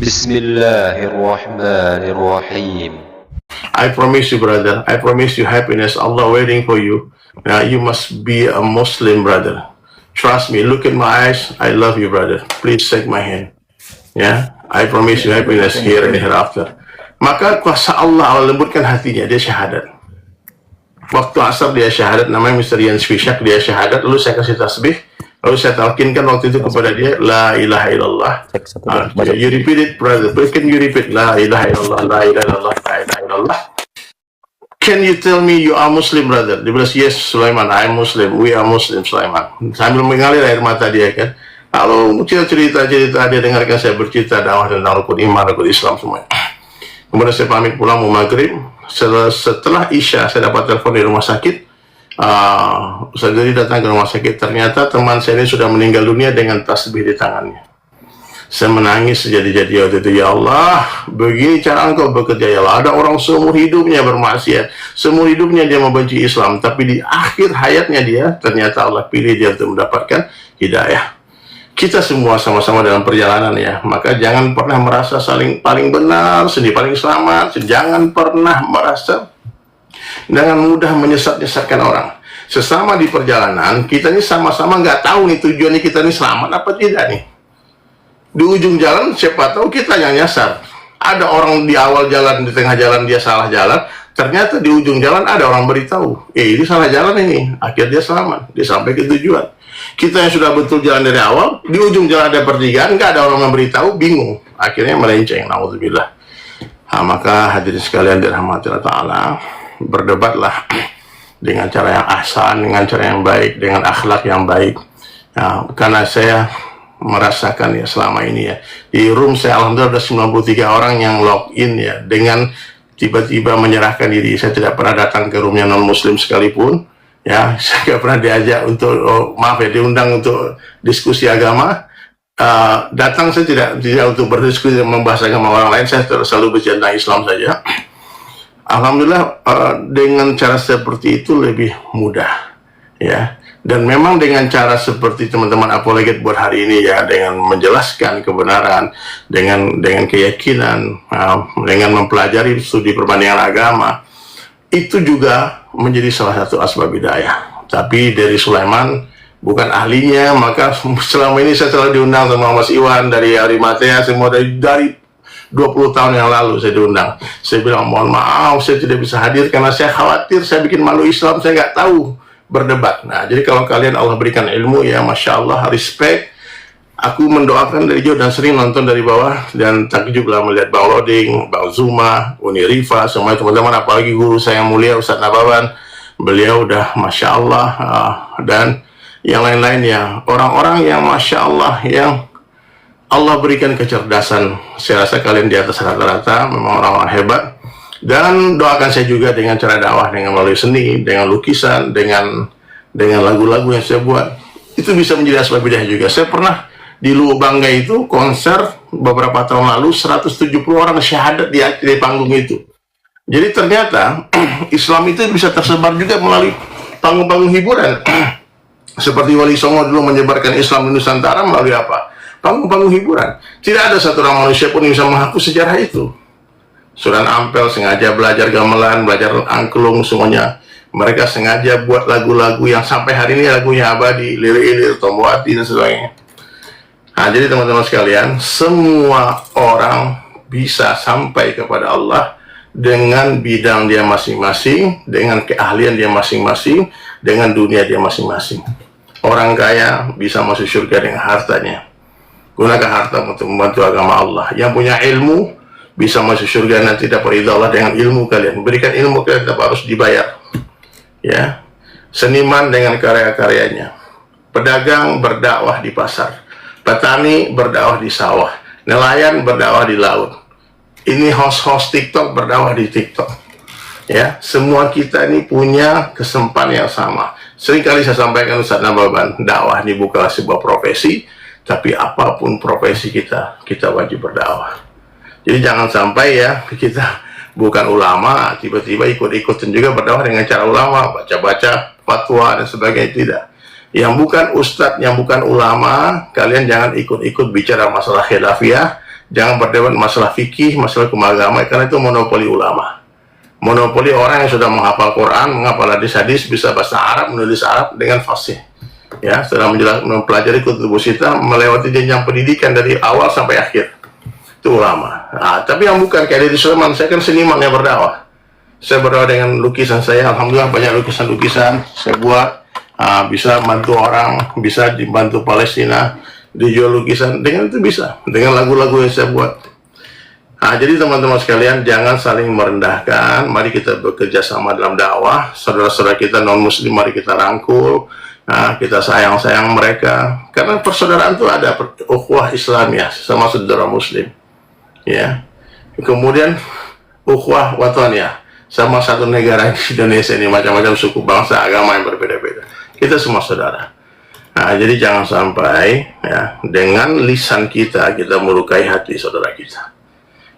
بسم الله الرحمن الرحيم. I promise you, brother. I promise you happiness. Allah waiting for you. Now you must be a Muslim, brother. Trust me. Look at my eyes. I love you, brother. Please shake my hand. Ya, I promise you happiness here and hereafter. Maka kuasa Allah lembutkan hatinya. Dia syahadat. Waktu asar dia syahadat. Namanya Mr. Jens Fishak. Dia syahadat. Lalu saya kasih tasbih. Lalu saya talkinkan waktu itu kepada dia, La ilaha illallah. You repeat it, brother. Can you repeat? La ilaha illallah, la ilaha illallah, la ilaha illallah. Can you tell me you are Muslim, brother? Dia bilang, yes, Sulaiman, I am Muslim. We are Muslim, Sulaiman. Sambil mengalir air mata dia kan. Lalu cerita dia dengarkan saya bercerita dakwah tentang rukun iman, rukun Islam semuanya. Kemudian saya pamit pulang mau maghrib. Setelah Isya saya dapat telepon di rumah sakit. Ustaz Jadi datang ke rumah sakit, ternyata teman saya ini sudah meninggal dunia dengan tasbih di tangannya. Saya menangis sejadi-jadi waktu itu. Ya Allah, begini cara engkau bekerja ya Allah. Ada orang seumur hidupnya bermaksiat, seumur hidupnya dia membenci Islam, tapi di akhir hayatnya dia ternyata Allah pilih dia untuk mendapatkan hidayah. Kita semua sama-sama dalam perjalanan ya, maka jangan pernah merasa paling benar sendiri, paling selamat. Jangan pernah merasa dengan mudah menyesatkan orang. Sesama di perjalanan, kita ini sama-sama nggak tahu nih tujuannya kita ini selamat apa tidak nih. Di ujung jalan, siapa tahu kita yang nyasar. Ada orang di awal jalan, di tengah jalan dia salah jalan. Ternyata di ujung jalan ada orang beritahu, ini salah jalan ini. Akhirnya dia selamat, dia sampai ke tujuan. Kita yang sudah betul jalan dari awal, di ujung jalan ada pertigaan, nggak ada orang memberitahu, bingung. Akhirnya melenceng, naudzubillah. Nah, maka hadirin sekalian dirahmati Allah Ta'ala, berdebatlah dengan cara yang ahsan, dengan cara yang baik, dengan akhlak yang baik. Nah, karena saya merasakan ya selama ini ya, di room saya alhamdulillah ada 93 orang yang login ya, dengan tiba-tiba menyerahkan diri. Saya tidak pernah datang ke roomnya non muslim sekalipun ya, saya tidak pernah diajak untuk diundang untuk diskusi agama. Datang saya tidak untuk berdiskusi membahas agama orang lain, saya selalu berbicara Islam saja. Alhamdulillah dengan cara seperti itu lebih mudah ya, dan memang dengan cara seperti teman-teman apologet buat hari ini ya, dengan menjelaskan kebenaran, dengan keyakinan, dengan mempelajari studi perbandingan agama, itu juga menjadi salah satu asbab hidayah. Tapi dari Sulaiman bukan ahlinya, maka selama ini saya selalu diundang sama Mas Iwan dari Arimatea, semua dari 20 tahun yang lalu saya diundang. Saya bilang, mohon maaf, saya tidak bisa hadir karena saya khawatir saya bikin malu Islam, saya nggak tahu berdebat. Nah, jadi kalau kalian Allah berikan ilmu ya, Masya Allah, respect. Aku mendoakan dari jauh dan sering nonton dari bawah, dan takjub lah melihat Bang Loding, Bang Zuma, Uni Rifa, semua teman-teman, apalagi guru saya yang mulia Ustadz Nababan. Beliau udah Masya Allah, dan yang lain-lain ya, orang-orang yang Masya Allah, yang Allah berikan kecerdasan. Saya rasa kalian di atas rata-rata, memang orang-orang hebat. Dan doakan saya juga dengan cara dakwah, dengan melalui seni, dengan lukisan, dengan lagu-lagu yang saya buat. Itu bisa menjadi asbab hidayah juga. Saya pernah di Luwu Bangga itu konser beberapa tahun lalu, 170 orang syahadat di panggung itu. Jadi ternyata Islam itu bisa tersebar juga melalui panggung-panggung hiburan. Seperti Wali Songo dulu menyebarkan Islam di Nusantara melalui apa? Panggung-panggung hiburan. Tidak ada satu orang manusia pun yang bisa menghapus sejarah itu. Sunan Ampel sengaja belajar gamelan, belajar angklung, semuanya. Mereka sengaja buat lagu-lagu yang sampai hari ini lagunya abadi, lirik-lirik, Tomboati dan sebagainya. Nah, jadi teman-teman sekalian, semua orang bisa sampai kepada Allah dengan bidang dia masing-masing, dengan keahlian dia masing-masing, dengan dunia dia masing-masing. Orang kaya bisa masuk surga dengan hartanya. Gunakan harta untuk membantu agama Allah. Yang punya ilmu bisa masuk surga nanti dapat ridha Allah dengan ilmu kalian. Berikan ilmu kalian tetap harus dibayar. Ya, seniman dengan karya-karyanya. Pedagang berdakwah di pasar. Petani berdakwah di sawah. Nelayan berdakwah di laut. Ini host-host TikTok berdakwah di TikTok. Ya, semua kita ini punya kesempatan yang sama. Seringkali saya sampaikan Ustadz Nababan, dakwah ini bukanlah sebuah profesi. Tapi apapun profesi kita wajib berdakwah. Jadi jangan sampai ya, kita bukan ulama, tiba-tiba ikut-ikutan juga berdakwah dengan cara ulama, baca-baca fatwa dan sebagainya. Tidak. Yang bukan ustadz, yang bukan ulama, kalian jangan ikut-ikut bicara masalah khilafiyah, Jangan berdebat masalah fikih, masalah agama, karena itu monopoli ulama. Monopoli orang yang sudah menghafal Quran, menghafal hadis-hadis, bisa bahasa Arab, menulis Arab dengan fasih. Ya, setelah mempelajari kutubus sittah, melewati jenjang pendidikan dari awal sampai akhir. Itu ulama. Nah, tapi yang bukan kayak Deddy Sulaiman, saya kan seniman yang berdakwah. Saya berdakwah dengan lukisan saya, alhamdulillah banyak lukisan-lukisan saya buat. Bisa bantu orang, bisa dibantu Palestina, dijual lukisan, dengan itu bisa, dengan lagu-lagu yang saya buat. Jadi teman-teman sekalian, jangan saling merendahkan. Mari kita bekerja sama dalam dakwah. Saudara-saudara kita non-muslim, mari kita rangkul. Kita sayang-sayang mereka. Karena persaudaraan itu ada, ukhuwah Islamiyah sama saudara muslim. Ya. Kemudian ukhuwah wataniyah sama satu negara Indonesia ini, macam-macam suku, bangsa, agama yang berbeda-beda. Kita semua saudara. Jadi jangan sampai ya, dengan lisan kita melukai hati saudara kita.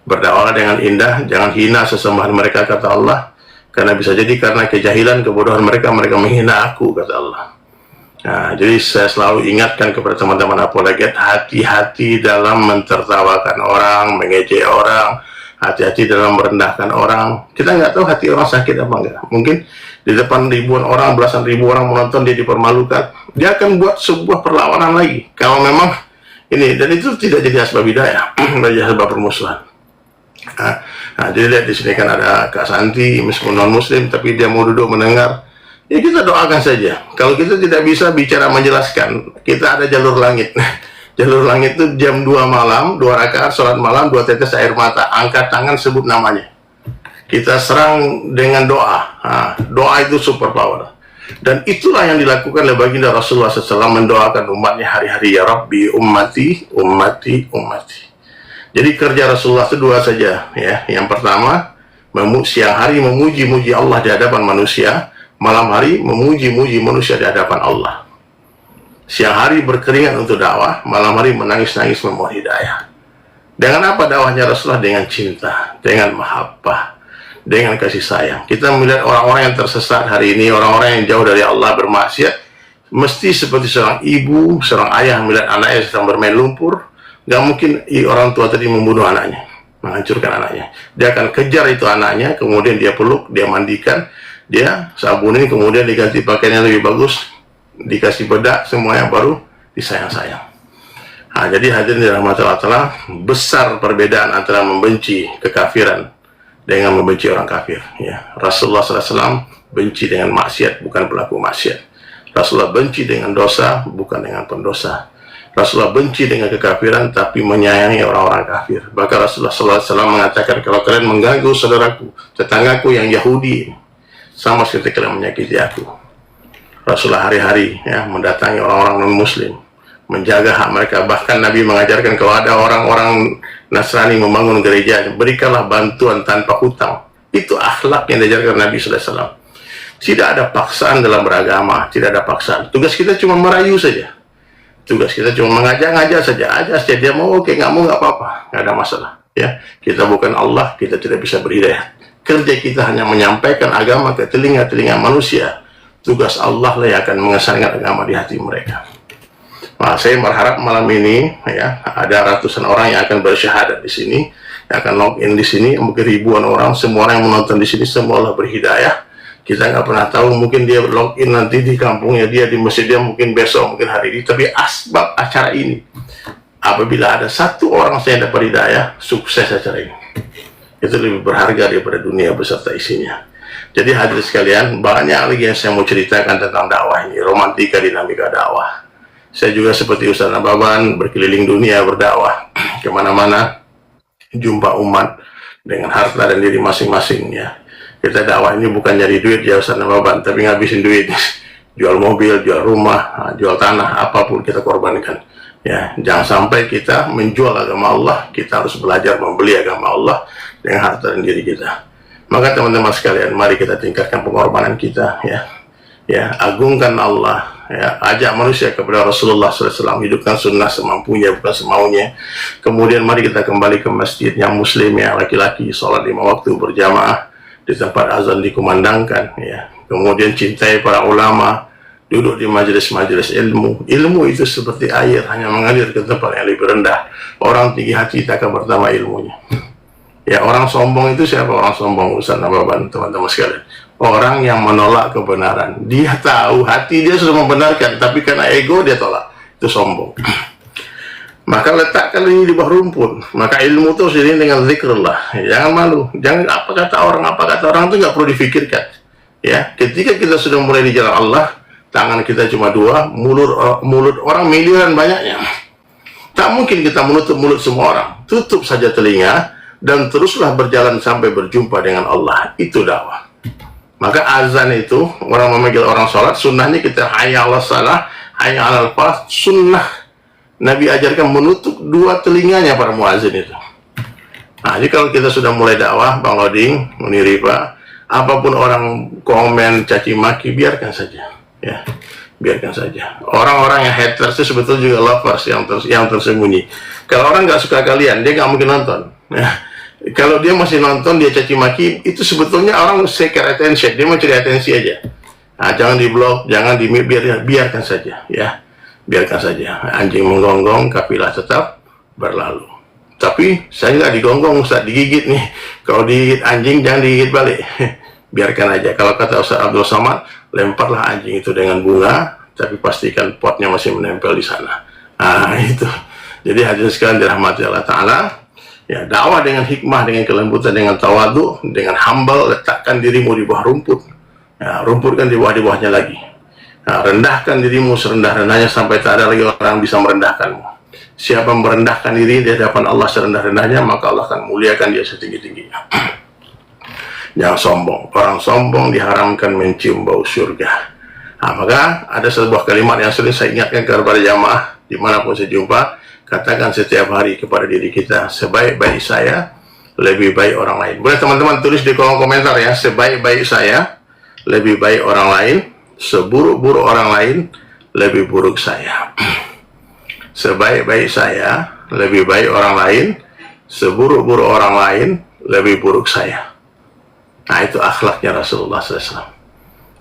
Berdakwah dengan indah, jangan hina sesembahan mereka, kata Allah. Karena bisa jadi karena kejahilan, kebodohan mereka menghina aku, kata Allah. Jadi saya selalu ingatkan kepada teman-teman apologet, hati-hati dalam mentertawakan orang, mengejek orang, hati-hati dalam merendahkan orang. Kita nggak tahu hati orang sakit apa enggak. Mungkin di depan ribuan orang, belasan ribu orang menonton, dia dipermalukan. Dia akan buat sebuah perlawanan lagi. Kalau memang ini, dan itu tidak jadi asbab hidayah, menjadi asbab permusuhan. Jadi lihat di sini kan ada Kak Santi, meskipun non muslim tapi dia mau duduk mendengar. Ya kita doakan saja. Kalau kita tidak bisa bicara menjelaskan, kita ada jalur langit. Jalur langit itu jam 2 malam, 2 rakaat sholat malam, 2 tetes air mata. Angkat tangan, sebut namanya. Kita serang dengan doa. Doa itu super power. Dan itulah yang dilakukan oleh baginda Rasulullah SAW, mendoakan umatnya hari-hari, ya Rabbi ummati, ummati, ummati. Jadi kerja Rasulullah itu 2 saja, ya. Yang pertama, siang hari memuji-muji Allah di hadapan manusia, malam hari memuji-muji manusia di hadapan Allah. Siang hari berkeringat untuk dakwah, malam hari menangis-nangis memohon hidayah. Dengan apa dakwahnya Rasulullah? Dengan cinta, dengan mahabbah, dengan kasih sayang. Kita melihat orang-orang yang tersesat hari ini, orang-orang yang jauh dari Allah bermaksiat, mesti seperti seorang ibu, seorang ayah melihat anaknya sedang bermain lumpur. Gak mungkin orang tua tadi membunuh anaknya, menghancurkan anaknya. Dia akan kejar itu anaknya, kemudian dia peluk, dia mandikan, dia sabunin, kemudian diganti pakaian yang lebih bagus, dikasih bedak, semuanya baru disayang-sayang. Jadi hadirin dirahmati Allah Ta'ala, besar perbedaan antara membenci kekafiran dengan membenci orang kafir. Ya. Rasulullah SAW benci dengan maksiat, bukan pelaku maksiat. Rasulullah benci dengan dosa, bukan dengan pendosa. Rasulullah benci dengan kekafiran, tapi menyayangi orang-orang kafir. Bahkan Rasulullah SAW mengatakan, kalau kalian mengganggu saudaraku, tetanggaku yang Yahudi, sama seperti kalian menyakiti aku. Rasulullah hari-hari ya, mendatangi orang-orang non-muslim, menjaga hak mereka. Bahkan Nabi mengajarkan, kalau ada orang-orang Nasrani membangun gereja, berikanlah bantuan tanpa hutang. Itu akhlak yang diajarkan Nabi SAW. Tidak ada paksaan dalam beragama, tidak ada paksaan. Tugas kita cuma merayu saja. Tugas kita cuma mengajak-ngajak saja, aja saja. Dia mau oke, nggak mau nggak apa-apa, nggak ada masalah. Ya, kita bukan Allah, kita tidak bisa berhidayah. Kerja kita hanya menyampaikan agama ke telinga-telinga manusia. Tugas Allah lah yang akan mengesankan agama di hati mereka. Saya berharap malam ini ya ada ratusan orang yang akan bersyahadat di sini, yang akan login di sini, mungkin ribuan orang, semua orang yang menonton di sini semualah berhidayah. Kita nggak pernah tahu, mungkin dia login nanti di kampungnya dia, di masjid dia, mungkin besok, mungkin hari ini. Tapi asbab acara ini, apabila ada satu orang saya dapat hidayah, sukses acara ini. Itu lebih berharga daripada dunia beserta isinya. Jadi hadirin sekalian, banyak lagi yang saya mau ceritakan tentang dakwah ini, romantika dinamika dakwah. Saya juga seperti Ustaz Nababan, berkeliling dunia berdakwah, kemana-mana, jumpa umat dengan harta dan diri masing-masing ya. Kita dakwah ini bukan nyari duit ya Ustaz Nababan, tapi ngabisin duit. Jual mobil, jual rumah, jual tanah, apapun kita korbankan. Ya, jangan sampai kita menjual agama Allah, kita harus belajar membeli agama Allah dengan harta dan diri kita. Maka teman-teman sekalian, mari kita tingkatkan pengorbanan kita ya. Ya, agungkan Allah, ya, ajak manusia kepada Rasulullah SAW, hidupkan sunnah semampunya, bukan semaunya. Kemudian mari kita kembali ke masjid yang muslim ya, laki-laki, sholat 5 waktu berjamaah di tempat azan dikumandangkan ya. Kemudian cintai para ulama, duduk di majelis-majelis ilmu. Ilmu itu seperti air, hanya mengalir ke tempat yang lebih rendah. Orang tinggi hati tak akan bertambah ilmunya. Ya, orang sombong itu siapa? Orang sombong, Ustaz Nababan, teman-teman sekalian. Orang yang menolak kebenaran. Dia tahu, hati dia sudah membenarkan, tapi karena ego dia tolak. Itu sombong. Maka letakkan ini di bawah rumput. Maka ilmu itu seiring dengan zikrullah. Jangan malu. Jangan apa kata orang itu nggak perlu difikirkan. Ya, ketika kita sudah mulai di jalan Allah, tangan kita cuma dua, mulut orang miliaran banyaknya. Tak mungkin kita menutup mulut semua orang. Tutup saja telinga dan teruslah berjalan sampai berjumpa dengan Allah. Itu dakwah. Maka azan itu, orang memanggil orang sholat, sunnahnya kita hayya 'alas shalah, hayya 'alal falah. Sunnah Nabi ajarkan menutup dua telinganya para muazin itu. Nah, jadi kalau kita sudah mulai dakwah, Bang Loding, Muniripa, apapun orang komen, caci maki, biarkan saja. Ya, biarkan saja. Orang-orang yang haters itu sebetulnya juga lovers yang tersembunyi. Kalau orang nggak suka kalian, dia nggak mungkin nonton. Ya. Kalau dia masih nonton, dia caci maki, itu sebetulnya orang seek attention, dia mau cari atensi aja. Nah, jangan di blog, jangan di biarkan saja, ya. Biarkan saja. Anjing menggonggong, kafilah tetap berlalu. Tapi saya nggak digonggong, Ustaz, digigit nih. Kalau digigit anjing, jangan digigit balik. Biarkan aja. Kalau kata Ustaz Abdul Somad, lemparlah anjing itu dengan bunga, tapi pastikan potnya masih menempel di sana. Nah, itu. Jadi hadirin sekalian dirahmati Allah Ta'ala. Ya, dakwah dengan hikmah, dengan kelembutan, dengan tawadu, dengan humble, letakkan dirimu di bawah rumput. Ya, rumput kan di bawahnya lagi. Nah, rendahkan dirimu serendah-rendahnya sampai tak ada lagi orang bisa merendahkanmu. Siapa merendahkan diri di hadapan Allah serendah-rendahnya, maka Allah akan muliakan dia setinggi-tingginya. Jangan sombong. Orang sombong diharamkan mencium bau surga. Nah, maka ada sebuah kalimat yang sering saya ingatkan kepada jamaah dimanapun saya jumpa. Katakan setiap hari kepada diri kita, sebaik-baik saya, lebih baik orang lain. Boleh teman-teman tulis di kolom komentar ya, sebaik-baik saya, lebih baik orang lain, seburuk-buruk orang lain, lebih buruk saya. Sebaik-baik saya, lebih baik orang lain, seburuk-buruk orang lain, lebih buruk saya. Nah, itu akhlaknya Rasulullah SAW.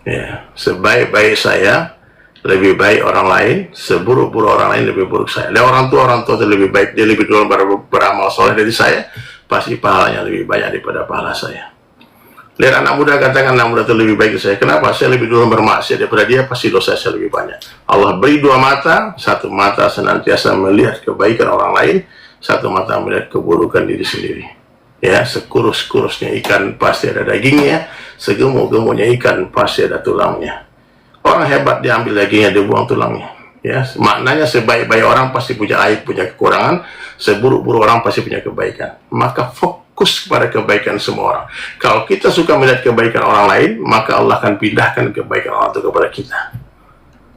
Ya, sebaik-baik saya, lebih baik orang lain, seburuk-buruk orang lain, lebih buruk saya. Dan orang tua itu lebih baik, dia lebih dulu beramal soleh dari saya, pasti pahalanya lebih banyak daripada pahala saya. Lihat anak muda, katakan anak muda itu lebih baik dari saya. Kenapa? Saya lebih dulu bermaksiat daripada dia, pasti dosa saya lebih banyak. Allah beri dua mata, satu mata senantiasa melihat kebaikan orang lain, satu mata melihat keburukan diri sendiri. Ya, sekurus-kurusnya ikan pasti ada dagingnya, segemuk-gemuknya ikan pasti ada tulangnya. Orang hebat diambil dagingnya, dibuang tulangnya. Ya, maknanya sebaik-baik orang pasti punya aib, punya kekurangan, seburuk-buruk orang pasti punya kebaikan. Maka fokus pada kebaikan semua orang. Kalau kita suka melihat kebaikan orang lain, maka Allah akan pindahkan kebaikan orang itu kepada kita.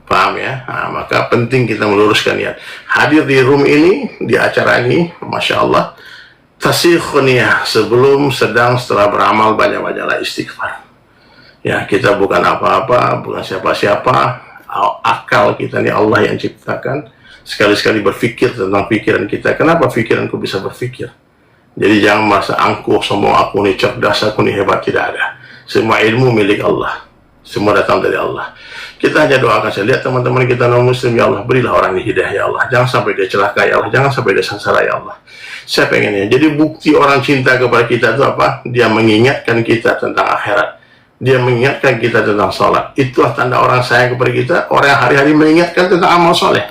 Paham ya? Nah, maka penting kita meluruskan niat. Hadir di room ini, di acara ini, Masya Allah, tasihuniyah, sebelum, sedang, setelah beramal, banyak-banyaklah istighfar. Ya, kita bukan apa-apa, bukan siapa-siapa. Akal kita ini Allah yang ciptakan. Sekali-sekali berpikir tentang pikiran kita. Kenapa pikiranku bisa berpikir? Jadi jangan merasa angkuh, semua aku ini cerdas, aku ini hebat. Tidak ada. Semua ilmu milik Allah. Semua datang dari Allah. Kita hanya doakan. Saya lihat teman-teman kita non-muslim, ya Allah, berilah orang ini hidayah, ya Allah. Jangan sampai dia celaka, ya Allah. Jangan sampai dia sengsara, ya Allah. Saya pengennya. Jadi bukti orang cinta kepada kita itu apa? Dia mengingatkan kita tentang akhirat. Dia mengingatkan kita tentang sholat. Itulah tanda orang sayang kepada kita. Orang yang hari-hari mengingatkan tentang amal soleh.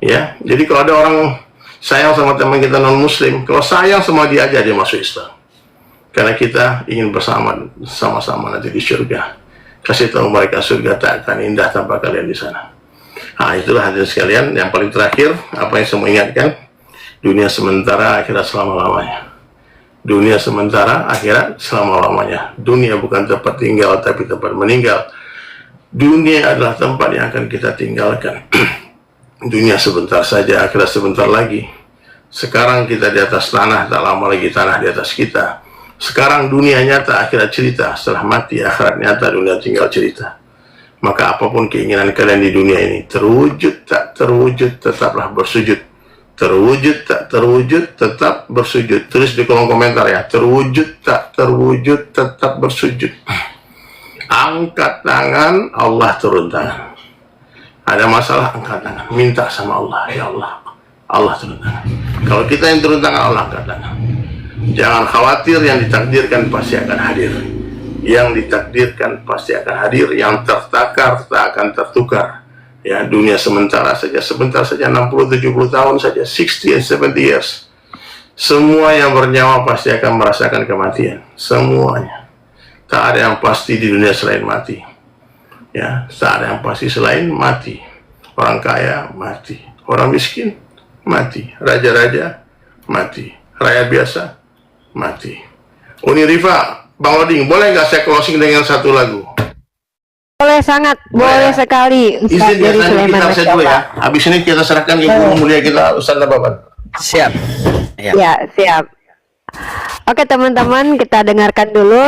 Ya, jadi kalau ada orang sayang sama teman kita non-muslim, kalau sayang sama dia aja, dia masuk Islam. Karena kita ingin bersama, sama-sama nanti di surga. Kasih tahu mereka surga tak akan indah tanpa kalian di sana. Nah, itulah hadirin sekalian. Yang paling terakhir, apa yang saya mau ingatkan, dunia sementara, akhirat selama-lamanya. Dunia sementara, akhirat selama-lamanya. Dunia bukan tempat tinggal, tapi tempat meninggal. Dunia adalah tempat yang akan kita tinggalkan. Dunia sebentar saja, akhirat sebentar lagi. Sekarang kita di atas tanah, tak lama lagi tanah di atas kita. Sekarang dunia nyata, akhirat cerita. Setelah mati, akhirat nyata, dunia tinggal cerita. Maka apapun keinginan kalian di dunia ini, terwujud tak terwujud, tetaplah bersujud. Terwujud tak terwujud, tetap bersujud. Tulis di kolom komentar ya. Terwujud tak terwujud, tetap bersujud. Angkat tangan, Allah turun tangan. Ada masalah, angkat tangan, minta sama Allah. Ya Allah, Allah turun tangan. Kalau kita yang turun tangan, Allah angkat tangan. Jangan khawatir, yang ditakdirkan pasti akan hadir. Yang ditakdirkan pasti akan hadir. Yang tertakar tak akan tertukar. Ya, dunia sementara saja, sebentar saja, 60-70 tahun saja, 60 and 70 years. Semua yang bernyawa pasti akan merasakan kematian. Semuanya. Tak ada yang pasti di dunia selain mati. Ya, tak ada yang pasti selain mati. Orang kaya mati, orang miskin mati, raja-raja mati, rakyat biasa mati. Uni Rifa, Bang Oding, boleh nggak saya closing dengan satu lagu? Boleh, sangat boleh sekali. Ustaz Izin ya, Dery saya Sulaiman, kita Masya dulu ya. Allah. Habis ini kita serahkan ke guru mulia kita, Ustaz Nababan. Siap. Ya. Ya, siap. Oke teman-teman, kita dengarkan dulu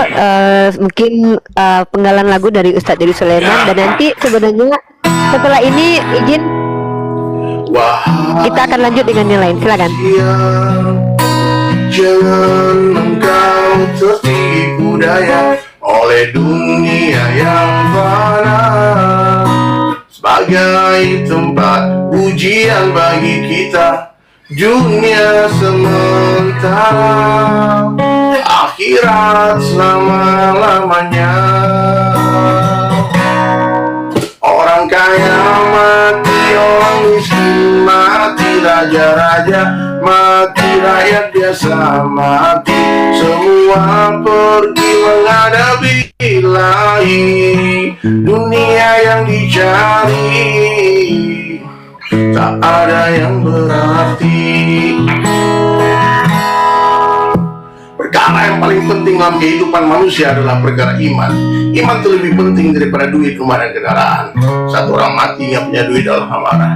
mungkin penggalan lagu dari Ustadz Dery Sulaiman, dan nanti sebenarnya setelah ini izin Wah, kita akan lanjut dengan yang lain. Silakan. jangan engkau tertipu daya oleh dunia yang fana, sebagai tempat ujian bagi kita. Dunia sementara, akhirat selama-lamanya. Orang kaya mati, orang miskin mati, raja-raja mati, rakyat biasa mati. Semua pergi menghadapi ilahi, dunia yang dicari tak ada yang berarti. Perkara yang paling penting dalam kehidupan manusia adalah perkara iman. Iman itu lebih penting daripada duit, rumah, dan kendaraan. Satu orang mati nggak punya duit, Allah marah.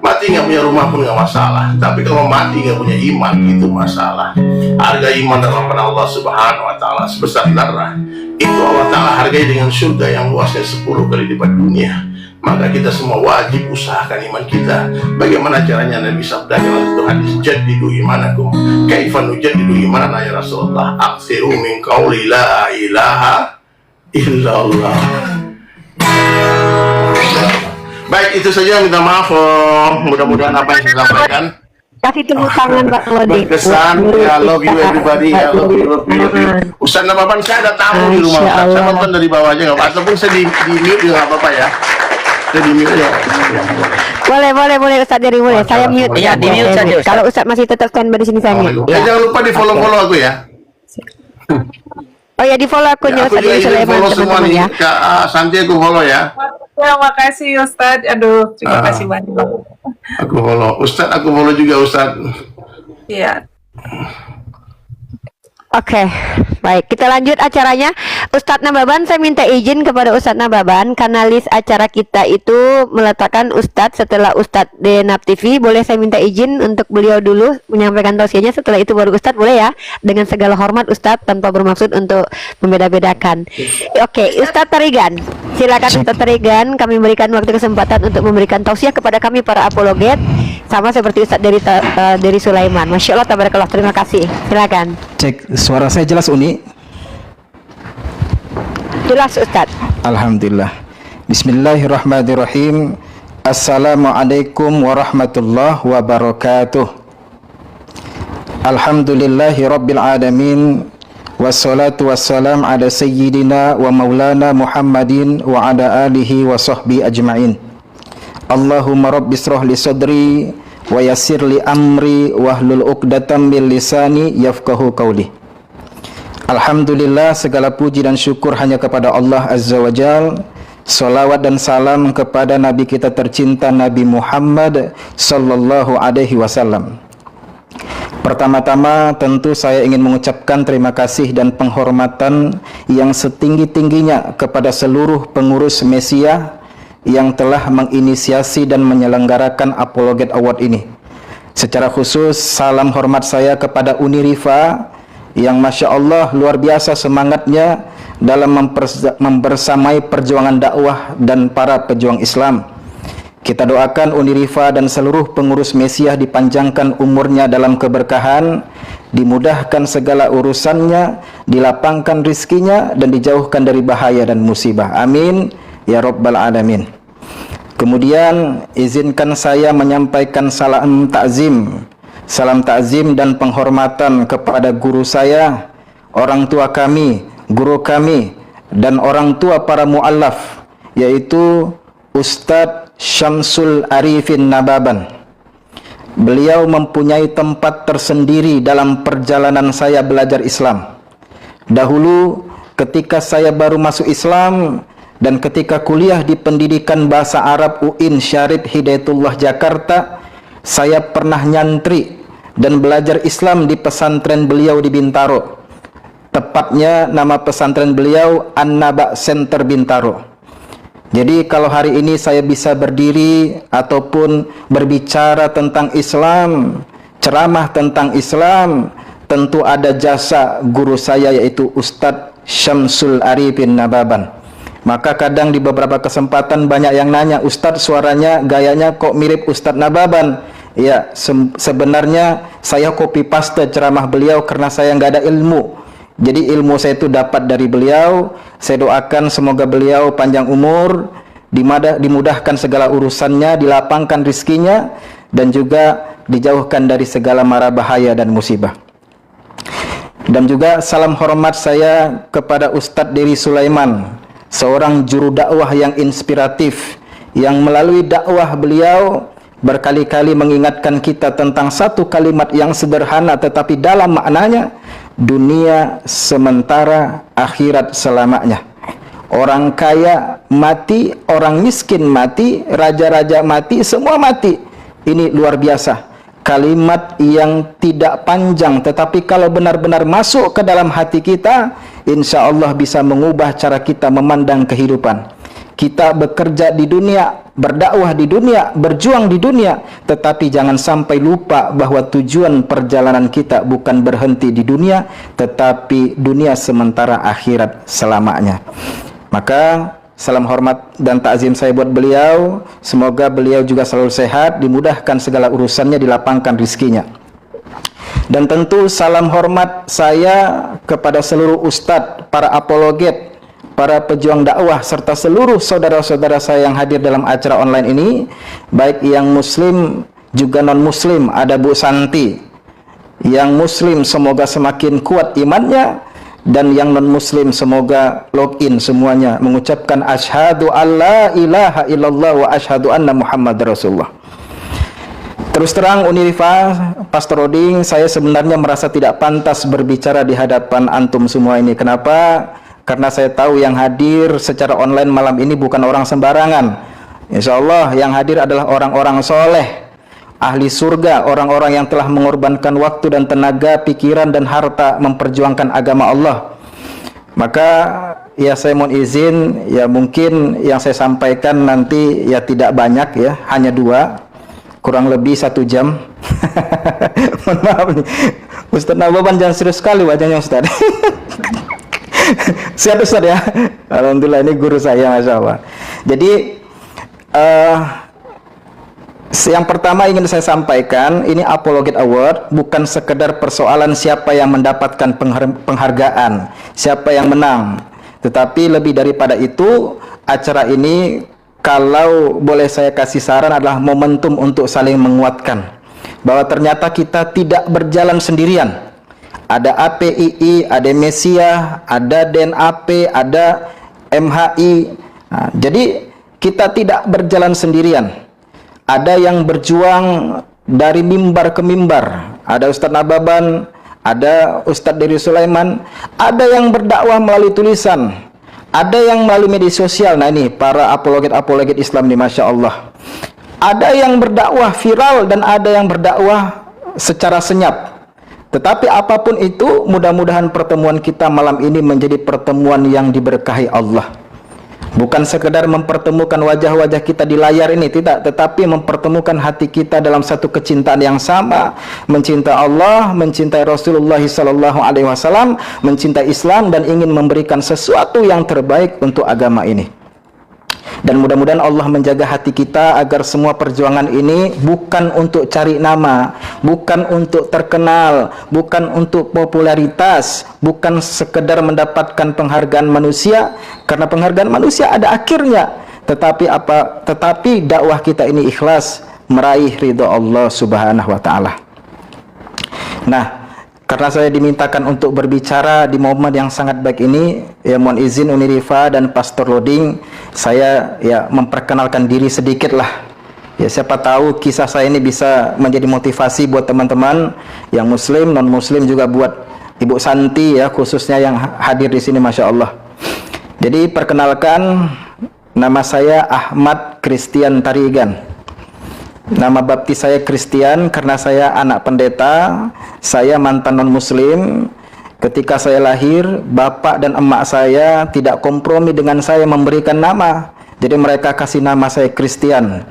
Mati nggak punya rumah pun nggak masalah. Tapi kalau mati nggak punya iman, itu masalah. Harga iman dalam hadapan Allah Subhanahu Wa Taala sebesar darah. Itu Allah Taala hargai dengan surga yang luasnya 10 kali lipat dunia. Maka kita semua wajib usahakan iman kita. Bagaimana caranya? Nabi sabda dalam satu hadis, jaddidu imanakum kaifa nujaddidu imanana ya Rasulullah, aksiru min qauli la ilaha illallah. Baik, itu saja, minta maaf. Mudah-mudahan apa yang saya sampaikan Kasih tepuk tangan Pak Lodi. berkesan. I love you everybody. I love you, love you, love you. Ustaz Nababan, saya ada tamu di rumah Ustaz. Saya nonton dari bawah aja nggak apa-apa. Ataupun saya di mute juga nggak apa-apa ya. Saya di mute ya. Boleh Ustadz Dery, boleh. Saya mute. Iya, di mute saja, Ustaz. Kalau Ustadz masih tetap standby di sini, saya mute. Ya. Jangan lupa di follow aku ya. Oh ya, di follow akunnya Aku Ustadz juga Dery izin Sulaiman, follow semua teman-teman nih. ya. Kak Santi aku follow ya. Terima kasih Ustadz. Aduh, terima kasih banyak. Aku follow. Ustaz, aku follow juga Ustaz. Iya. Oke, baik. Kita lanjut acaranya. Ustadz Nababan, saya minta izin kepada Ustadz Nababan, karena list acara kita itu meletakkan Ustadz setelah Ustadz Denab TV. Boleh saya minta izin untuk beliau dulu menyampaikan tausiahnya, setelah itu baru Ustadz, boleh ya? Dengan segala hormat Ustadz, tanpa bermaksud untuk membeda-bedakan. Oke, Ustadz Tarigan. Silakan Ustadz Tarigan, kami berikan waktu kesempatan untuk memberikan tausiah kepada kami para apologet, sama seperti Ustadz Dery Sulaiman. Masya Allah, tabarakallah, terima kasih. Silakan. Cek, suara saya jelas, Uni? Jelas Ustadz. Alhamdulillah. Bismillahirrahmanirrahim. Assalamualaikum warahmatullahi wabarakatuh. Alhamdulillahi rabbil alamin. Wassalatu wassalam ala sayyidina wa maulana Muhammadin wa ala alihi wa sahbihi ajma'in. Allahumma rabbi israh li sadri wa yassir li amri wahlul uqdatam min lisani yafqahu qawli. Alhamdulillah, segala puji dan syukur hanya kepada Allah Azza wa Jal. Salawat dan salam kepada Nabi kita tercinta, Nabi Muhammad sallallahu alaihi wasallam. Pertama-tama tentu saya ingin mengucapkan terima kasih dan penghormatan yang setinggi-tingginya kepada seluruh pengurus Mesia yang telah menginisiasi dan menyelenggarakan Apologet Award ini. Secara khusus, salam hormat saya kepada Uni Rifa yang Masya Allah luar biasa semangatnya dalam membersamai perjuangan dakwah dan para pejuang Islam. Kita doakan Uni Rifa dan seluruh pengurus Mesia dipanjangkan umurnya dalam keberkahan, dimudahkan segala urusannya, dilapangkan rizkinya, dan dijauhkan dari bahaya dan musibah. Amin ya Rabbal Alamin. Kemudian izinkan saya menyampaikan salam takzim dan penghormatan kepada guru saya, orang tua kami, guru kami, dan orang tua para muallaf, yaitu Ustadz Syamsul Arifin Nababan. Beliau mempunyai tempat tersendiri dalam perjalanan saya belajar Islam. Dahulu ketika saya baru masuk Islam dan ketika kuliah di pendidikan bahasa Arab UIN Syarif Hidayatullah Jakarta, saya pernah nyantri dan belajar Islam di pesantren beliau di Bintaro. Tepatnya nama pesantren beliau An-Naba Center Bintaro. Jadi kalau hari ini saya bisa berdiri ataupun berbicara tentang Islam, ceramah tentang Islam, tentu ada jasa guru saya yaitu Ustadz Syamsul Arifin Nababan. Maka kadang di beberapa kesempatan banyak yang nanya, Ustadz suaranya, gayanya kok mirip Ustadz Nababan. Ya, sebenarnya saya copy paste ceramah beliau karena saya nggak ada ilmu. Jadi ilmu saya itu dapat dari beliau. Saya doakan semoga beliau panjang umur, dimudahkan segala urusannya, dilapangkan rizkinya, dan juga dijauhkan dari segala mara bahaya dan musibah. Dan juga salam hormat saya kepada Ustadz Dery Sulaiman, seorang juru dakwah yang inspiratif, yang melalui dakwah beliau berkali-kali mengingatkan kita tentang satu kalimat yang sederhana tetapi dalam maknanya, dunia sementara, akhirat selamanya. Orang kaya mati, orang miskin mati, raja-raja mati, semua mati. Ini luar biasa. Kalimat yang tidak panjang, tetapi kalau benar-benar masuk ke dalam hati kita, insya Allah bisa mengubah cara kita memandang kehidupan. Kita bekerja di dunia, berdakwah di dunia, berjuang di dunia, tetapi jangan sampai lupa bahwa tujuan perjalanan kita bukan berhenti di dunia, tetapi dunia sementara, akhirat selamanya. Maka salam hormat dan takzim saya buat beliau. Semoga beliau juga selalu sehat, dimudahkan segala urusannya, dilapangkan rizkinya. Dan tentu salam hormat saya kepada seluruh ustadz, para apologet, para pejuang dakwah, serta seluruh saudara-saudara saya yang hadir dalam acara online ini, baik yang muslim juga non-muslim. Ada Bu Santi. Yang muslim semoga semakin kuat imannya, dan yang non-muslim semoga login semuanya mengucapkan asyhadu alla ilaha illallah wa asyhadu anna Muhammad Rasulullah. Terus terang Unirifa, Pastor Oding, saya sebenarnya merasa tidak pantas berbicara di hadapan antum semua ini. Kenapa? Karena saya tahu yang hadir secara online malam ini bukan orang sembarangan. Insya Allah yang hadir adalah orang-orang soleh, ahli surga, orang-orang yang telah mengorbankan waktu dan tenaga, pikiran dan harta memperjuangkan agama Allah. Maka ya saya mohon izin, ya mungkin yang saya sampaikan nanti ya tidak banyak ya, hanya 2, kurang lebih 1 jam. Mohon maaf nih, Ustadz Nababan jangan serius sekali wajahnya Ustadz. Siap Ustadz ya. Alhamdulillah ini guru saya, Masya Allah. Jadi yang pertama ingin saya sampaikan, ini Apologet Award bukan sekedar persoalan siapa yang mendapatkan penghargaan, siapa yang menang, tetapi lebih daripada itu, acara ini kalau boleh saya kasih saran adalah momentum untuk saling menguatkan bahwa ternyata kita tidak berjalan sendirian. Ada APII, ada Mesia, ada DNAP, ada MHI. Nah, jadi kita tidak berjalan sendirian. Ada yang berjuang dari mimbar ke mimbar. Ada Ustadz Nababan, ada Ustadz Dery Sulaiman, ada yang berdakwah melalui tulisan, ada yang melalui media sosial. Nah ini para apologet-apologet Islam ini, Masya Allah. Ada yang berdakwah viral dan ada yang berdakwah secara senyap. Tetapi apapun itu, mudah-mudahan pertemuan kita malam ini menjadi pertemuan yang diberkahi Allah. Bukan sekedar mempertemukan wajah-wajah kita di layar ini, tidak, tetapi mempertemukan hati kita dalam satu kecintaan yang sama, mencintai Allah, mencintai Rasulullah SAW, mencintai Islam, dan ingin memberikan sesuatu yang terbaik untuk agama ini. Dan mudah-mudahan Allah menjaga hati kita agar semua perjuangan ini bukan untuk cari nama, bukan untuk terkenal, bukan untuk popularitas, bukan sekedar mendapatkan penghargaan manusia, karena penghargaan manusia ada akhirnya. tetapi dakwah kita ini ikhlas meraih ridha Allah Subhanahu wa taala. Nah, karena saya dimintakan untuk berbicara di momen yang sangat baik ini, ya mohon izin Uni Rifa dan Pastor Loading, saya ya memperkenalkan diri sedikit lah. Ya siapa tahu kisah saya ini bisa menjadi motivasi buat teman-teman yang muslim, non muslim, juga buat Ibu Santi ya khususnya yang hadir di sini, Masya Allah. Jadi perkenalkan, nama saya Ahmad Christian Tarigan. Nama baptis saya Christian karena saya anak pendeta. Saya mantan non-muslim. Ketika saya lahir, bapak dan emak saya tidak kompromi dengan saya memberikan nama. Jadi mereka kasih nama saya Christian.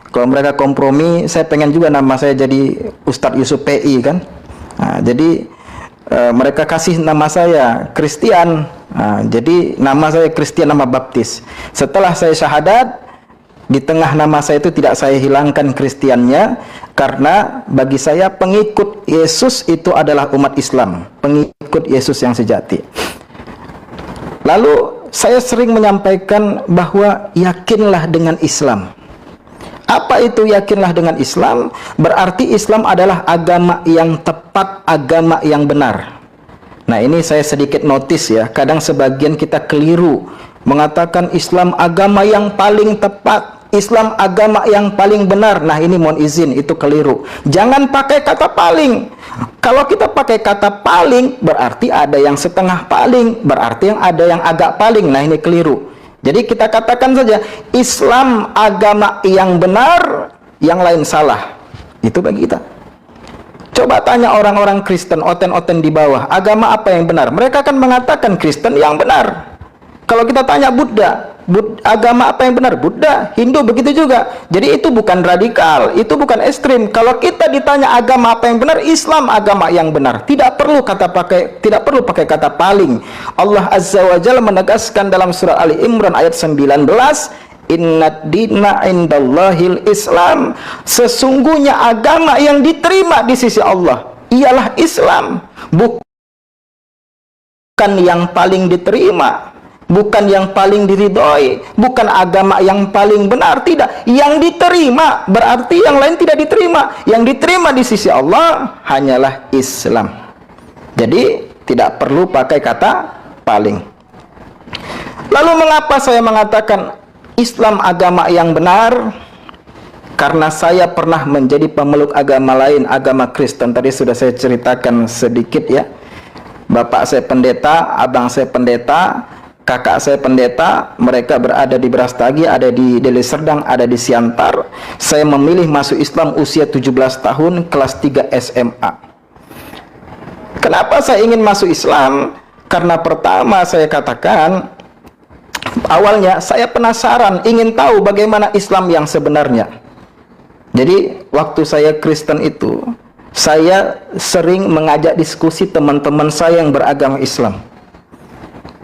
Kalau mereka kompromi, saya pengen juga nama saya jadi Ustadz Yusuf PI kan. Nah, jadi mereka kasih nama saya Christian. Nah, jadi nama saya Christian, nama baptis. Setelah saya syahadat, di tengah nama saya itu tidak saya hilangkan Kristiannya, karena bagi saya pengikut Yesus itu adalah umat Islam, pengikut Yesus yang sejati. Lalu saya sering menyampaikan bahwa yakinlah dengan Islam. Apa itu yakinlah dengan Islam? Berarti Islam adalah agama yang tepat, agama yang benar. Nah, ini saya sedikit notice ya, kadang sebagian kita keliru mengatakan Islam agama yang paling tepat, Islam agama yang paling benar. Nah, ini mohon izin, itu keliru. Jangan pakai kata paling. Kalau kita pakai kata paling, berarti ada yang setengah paling, berarti yang ada yang agak paling. Nah, ini keliru. Jadi kita katakan saja Islam agama yang benar, yang lain salah. Itu bagi kita. Coba tanya orang-orang Kristen, oten-oten di bawah, agama apa yang benar? Mereka akan mengatakan Kristen yang benar. Kalau kita tanya Buddha, agama apa yang benar? Buddha, Hindu begitu juga. Jadi itu bukan radikal, itu bukan ekstrim. Kalau kita ditanya agama apa yang benar, Islam agama yang benar. Tidak perlu pakai kata paling. Allah Azza wa Jalla menegaskan dalam surah Ali Imran ayat 19, Innad dina indallahil Islam. Sesungguhnya agama yang diterima di sisi Allah ialah Islam, bukan yang paling diterima, bukan yang paling diridhoi, bukan agama yang paling benar, tidak. Yang diterima berarti yang lain tidak diterima. Yang diterima di sisi Allah hanyalah Islam. Jadi tidak perlu pakai kata paling. Lalu mengapa saya mengatakan Islam agama yang benar? Karena saya pernah menjadi pemeluk agama lain, agama Kristen. Tadi sudah saya ceritakan sedikit ya. Bapak saya pendeta, abang saya pendeta, kakak saya pendeta. Mereka berada di Brastagi, ada di Deli Serdang, ada di Siantar. Saya memilih masuk Islam usia 17 tahun, kelas 3 SMA. Kenapa saya ingin masuk Islam? Karena pertama saya katakan, awalnya saya penasaran, ingin tahu bagaimana Islam yang sebenarnya. Jadi waktu saya Kristen itu, saya sering mengajak diskusi teman-teman saya yang beragama Islam.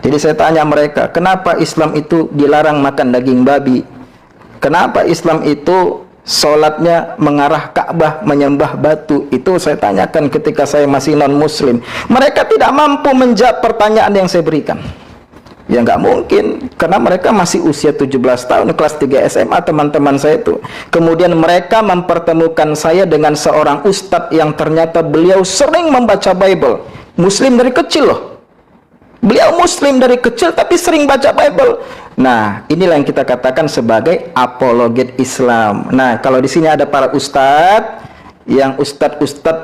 Jadi saya tanya mereka, kenapa Islam itu dilarang makan daging babi? Kenapa Islam itu sholatnya mengarah Ka'bah, menyembah batu? Itu saya tanyakan ketika saya masih non-muslim. Mereka tidak mampu menjawab pertanyaan yang saya berikan. Ya nggak mungkin, karena mereka masih usia 17 tahun, kelas 3 SMA teman-teman saya itu. Kemudian mereka mempertemukan saya dengan seorang ustadz yang ternyata beliau sering membaca Bible. Muslim dari kecil loh. Beliau muslim dari kecil tapi sering baca Bible. Nah, inilah yang kita katakan sebagai apologet Islam. Nah, kalau di sini ada para ustadz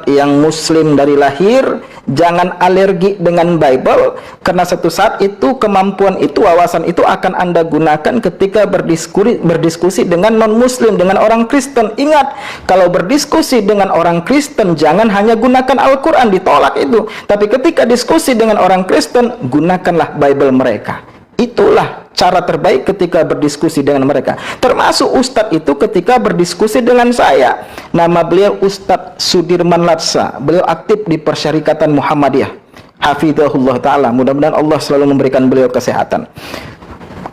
yang muslim dari lahir, jangan alergi dengan Bible, karena satu saat itu kemampuan itu, wawasan itu akan Anda gunakan ketika berdiskusi dengan non-muslim, dengan orang Kristen. Ingat, kalau berdiskusi dengan orang Kristen jangan hanya gunakan Al-Quran, ditolak itu. Tapi ketika diskusi dengan orang Kristen, gunakanlah Bible mereka. Itulah cara terbaik ketika berdiskusi dengan mereka. Termasuk Ustadz itu ketika berdiskusi dengan saya. Nama beliau Ustadz Sudirman Latsa. Beliau aktif di Persyarikatan Muhammadiyah. Hafizahullah ta'ala. Mudah-mudahan Allah selalu memberikan beliau kesehatan.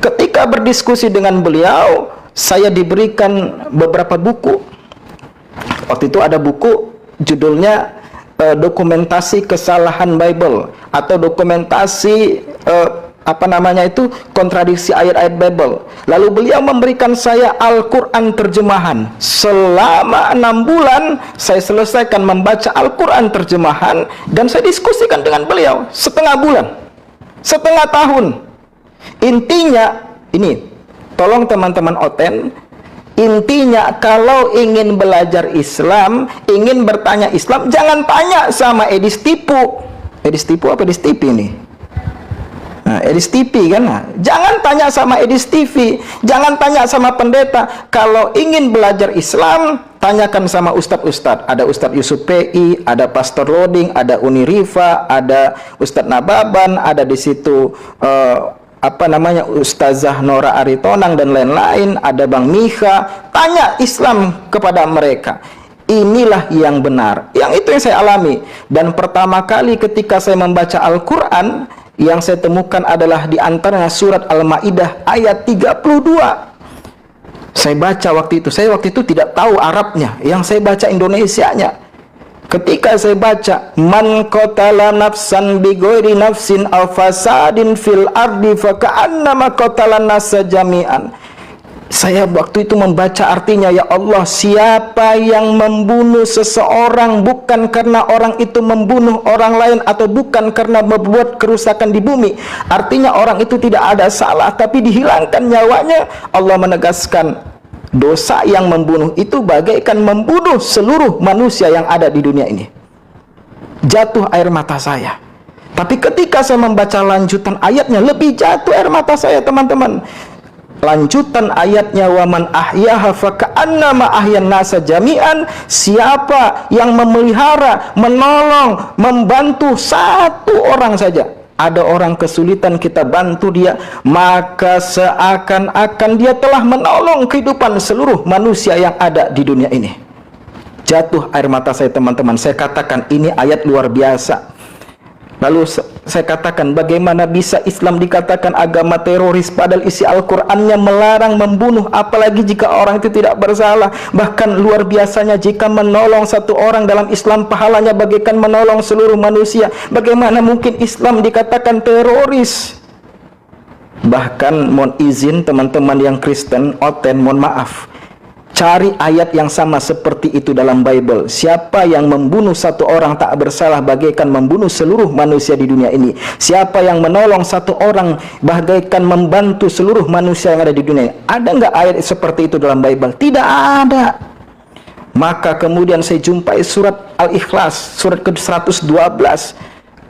Ketika berdiskusi dengan beliau, saya diberikan beberapa buku. Waktu itu ada buku judulnya dokumentasi kesalahan Bible, atau dokumentasi kontradiksi ayat-ayat Bible. Lalu beliau memberikan saya Al-Quran terjemahan. Selama 6 bulan saya selesaikan membaca Al-Quran terjemahan, dan saya diskusikan dengan beliau setengah bulan, setengah tahun. Intinya ini, tolong teman-teman Oten, intinya kalau ingin belajar Islam, ingin bertanya Islam, jangan tanya sama Edis Tipu. Edis Tipu apa Edis TV nih? Nah, Edis TV kan? Nah, jangan tanya sama Edis TV, jangan tanya sama pendeta. Kalau ingin belajar Islam, tanyakan sama ustadz-ustadz. Ada Ustadz Yusuf PI, ada Pastor Loading, ada Uni Rifa, ada Ustadz Nababan, ada di situ Ustazah Nora Aritonang dan lain-lain, ada Bang Mika. Tanya Islam kepada mereka. Inilah yang benar. Yang itu yang saya alami. Dan pertama kali ketika saya membaca Al-Quran, yang saya temukan adalah di antaranya surat Al-Maidah ayat 32. Saya baca waktu itu tidak tahu Arabnya, yang saya baca Indonesianya. Ketika saya baca man qatala nafsan bighairi nafsin aw fasadin fil ardi fa ka'annama qatalan nasa jami'an. Saya waktu itu membaca artinya, ya Allah, siapa yang membunuh seseorang bukan karena orang itu membunuh orang lain atau bukan karena membuat kerusakan di bumi, artinya orang itu tidak ada salah tapi dihilangkan nyawanya, Allah menegaskan dosa yang membunuh itu bagaikan membunuh seluruh manusia yang ada di dunia ini. Jatuh air mata saya. Tapi ketika saya membaca lanjutan ayatnya, lebih jatuh air mata saya, teman-teman. Lanjutan ayatnya, waman ahyaha faka'annama ahyan nasa jami'an. Siapa yang memelihara, menolong, membantu satu orang saja, ada orang kesulitan, kita bantu dia, maka seakan-akan dia telah menolong kehidupan seluruh manusia yang ada di dunia ini. Jatuh air mata saya, teman-teman. Saya katakan ini ayat luar biasa. Lalu saya katakan, bagaimana bisa Islam dikatakan agama teroris padahal isi Al-Qur'annya melarang membunuh, apalagi jika orang itu tidak bersalah. Bahkan luar biasanya, jika menolong satu orang dalam Islam pahalanya bagaikan menolong seluruh manusia. Bagaimana mungkin Islam dikatakan teroris? Bahkan mohon izin teman-teman yang Kristen, Oten, mohon maaf, cari ayat yang sama seperti itu dalam Bible. Siapa yang membunuh satu orang tak bersalah bagaikan membunuh seluruh manusia di dunia ini. Siapa yang menolong satu orang bagaikan membantu seluruh manusia yang ada di dunia ini. Ada nggak ayat seperti itu dalam Bible? Tidak ada. Maka kemudian saya jumpai surat Al-Ikhlas, surat ke-112.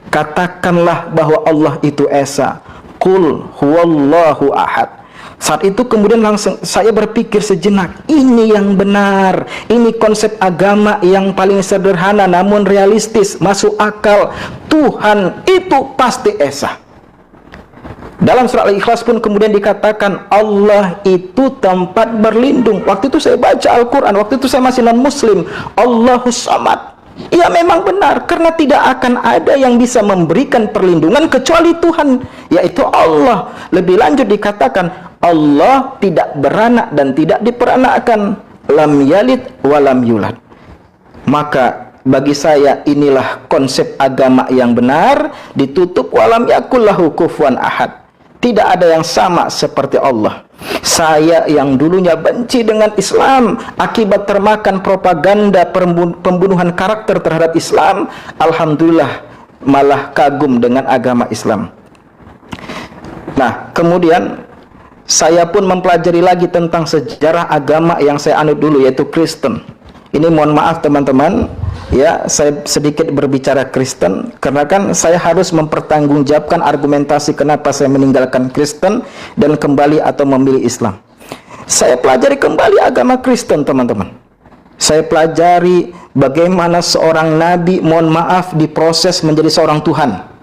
Katakanlah bahwa Allah itu Esa. Qul huwallahu ahad. Saat itu kemudian langsung saya berpikir sejenak, ini yang benar, ini konsep agama yang paling sederhana namun realistis, masuk akal. Tuhan itu pasti Esa. Dalam surah Al-Ikhlas pun kemudian dikatakan Allah itu tempat berlindung. Waktu itu saya baca Al-Quran, waktu itu saya masih non-muslim. Allahus Samad. Ya memang benar, karena tidak akan ada yang bisa memberikan perlindungan kecuali Tuhan, yaitu Allah. Lebih lanjut dikatakan Allah tidak beranak dan tidak diperanakkan, lam yalid walam yulad. Maka bagi saya inilah konsep agama yang benar, ditutup walam yakul lahu kufuwan ahad. Tidak ada yang sama seperti Allah. Saya yang dulunya benci dengan Islam akibat termakan propaganda pembunuhan karakter terhadap Islam, alhamdulillah malah kagum dengan agama Islam. Nah, kemudian saya pun mempelajari lagi tentang sejarah agama yang saya anut dulu, yaitu Kristen. Ini mohon maaf teman-teman, ya saya sedikit berbicara Kristen karena kan saya harus mempertanggungjawabkan argumentasi kenapa saya meninggalkan Kristen dan kembali atau memilih Islam. Saya pelajari kembali agama Kristen, teman-teman. Saya pelajari bagaimana seorang nabi, mohon maaf, diproses menjadi seorang Tuhan.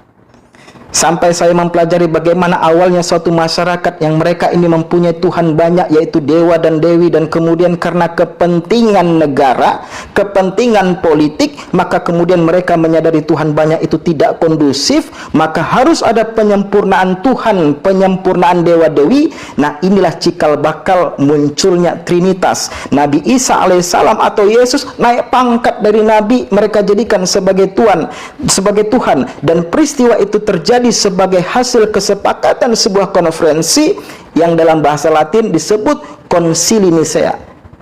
Sampai saya mempelajari bagaimana awalnya suatu masyarakat yang mereka ini mempunyai Tuhan banyak, yaitu dewa dan dewi, dan kemudian karena kepentingan negara, kepentingan politik, maka kemudian mereka menyadari Tuhan banyak itu tidak kondusif, maka harus ada penyempurnaan Tuhan, penyempurnaan dewa dewi. Nah, inilah cikal bakal munculnya Trinitas. Nabi Isa alaihissalam atau Yesus naik pangkat dari nabi, mereka jadikan sebagai Tuhan, dan peristiwa itu terjadi terjadi sebagai hasil kesepakatan sebuah konferensi yang dalam bahasa Latin disebut Konsili Nisea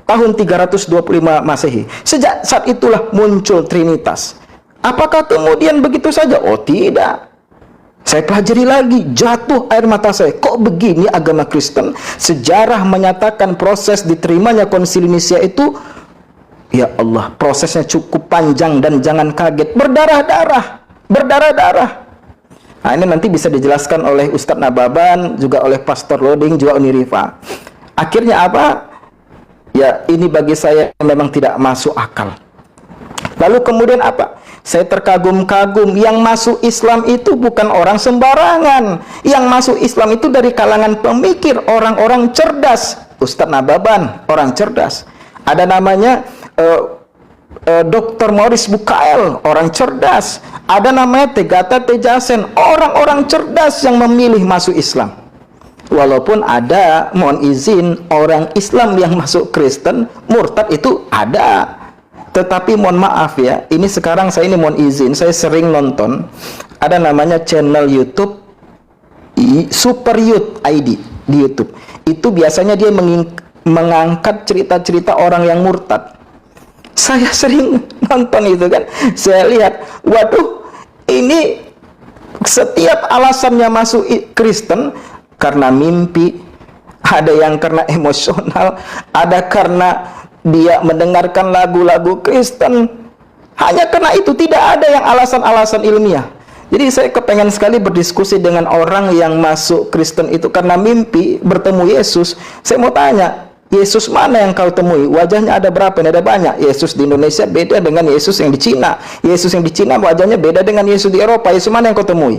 tahun 325 Masehi. Sejak saat itulah muncul Trinitas. Apakah kemudian begitu saja? Oh tidak. Saya pelajari lagi, jatuh air mata saya. Kok begini agama Kristen? Sejarah menyatakan proses diterimanya Konsili Nisea itu, ya Allah, prosesnya cukup panjang dan jangan kaget, berdarah-darah. Nah, ini nanti bisa dijelaskan oleh Ustadz Nababan, juga oleh Pastor Loading, juga Unirifa. Akhirnya apa? Ya, ini bagi saya memang tidak masuk akal. Lalu kemudian apa? Saya terkagum-kagum, yang masuk Islam itu bukan orang sembarangan. Yang masuk Islam itu dari kalangan pemikir, orang-orang cerdas. Ustadz Nababan, orang cerdas. Ada namanya Dr. Maurice Bucaille, orang cerdas. Ada namanya Tegata Tejasen, orang-orang cerdas yang memilih masuk Islam. Walaupun ada, mohon izin, orang Islam yang masuk Kristen, murtad itu ada. Tetapi mohon maaf ya, ini sekarang saya ini mohon izin, saya sering nonton, ada namanya channel YouTube Super Youth ID di YouTube. Itu biasanya dia mengangkat cerita-cerita orang yang murtad. Saya sering nonton itu kan, saya lihat, waduh, ini setiap alasannya masuk Kristen karena mimpi, ada yang karena emosional, ada karena dia mendengarkan lagu-lagu Kristen. Hanya karena itu, tidak ada yang alasan-alasan ilmiah. Jadi saya kepengen sekali berdiskusi dengan orang yang masuk Kristen itu karena mimpi bertemu Yesus. Saya mau tanya, Yesus mana yang kau temui? Wajahnya ada berapa? Ada banyak. Yesus di Indonesia beda dengan Yesus yang di Cina. Yesus yang di Cina wajahnya beda dengan Yesus di Eropa. Yesus mana yang kau temui?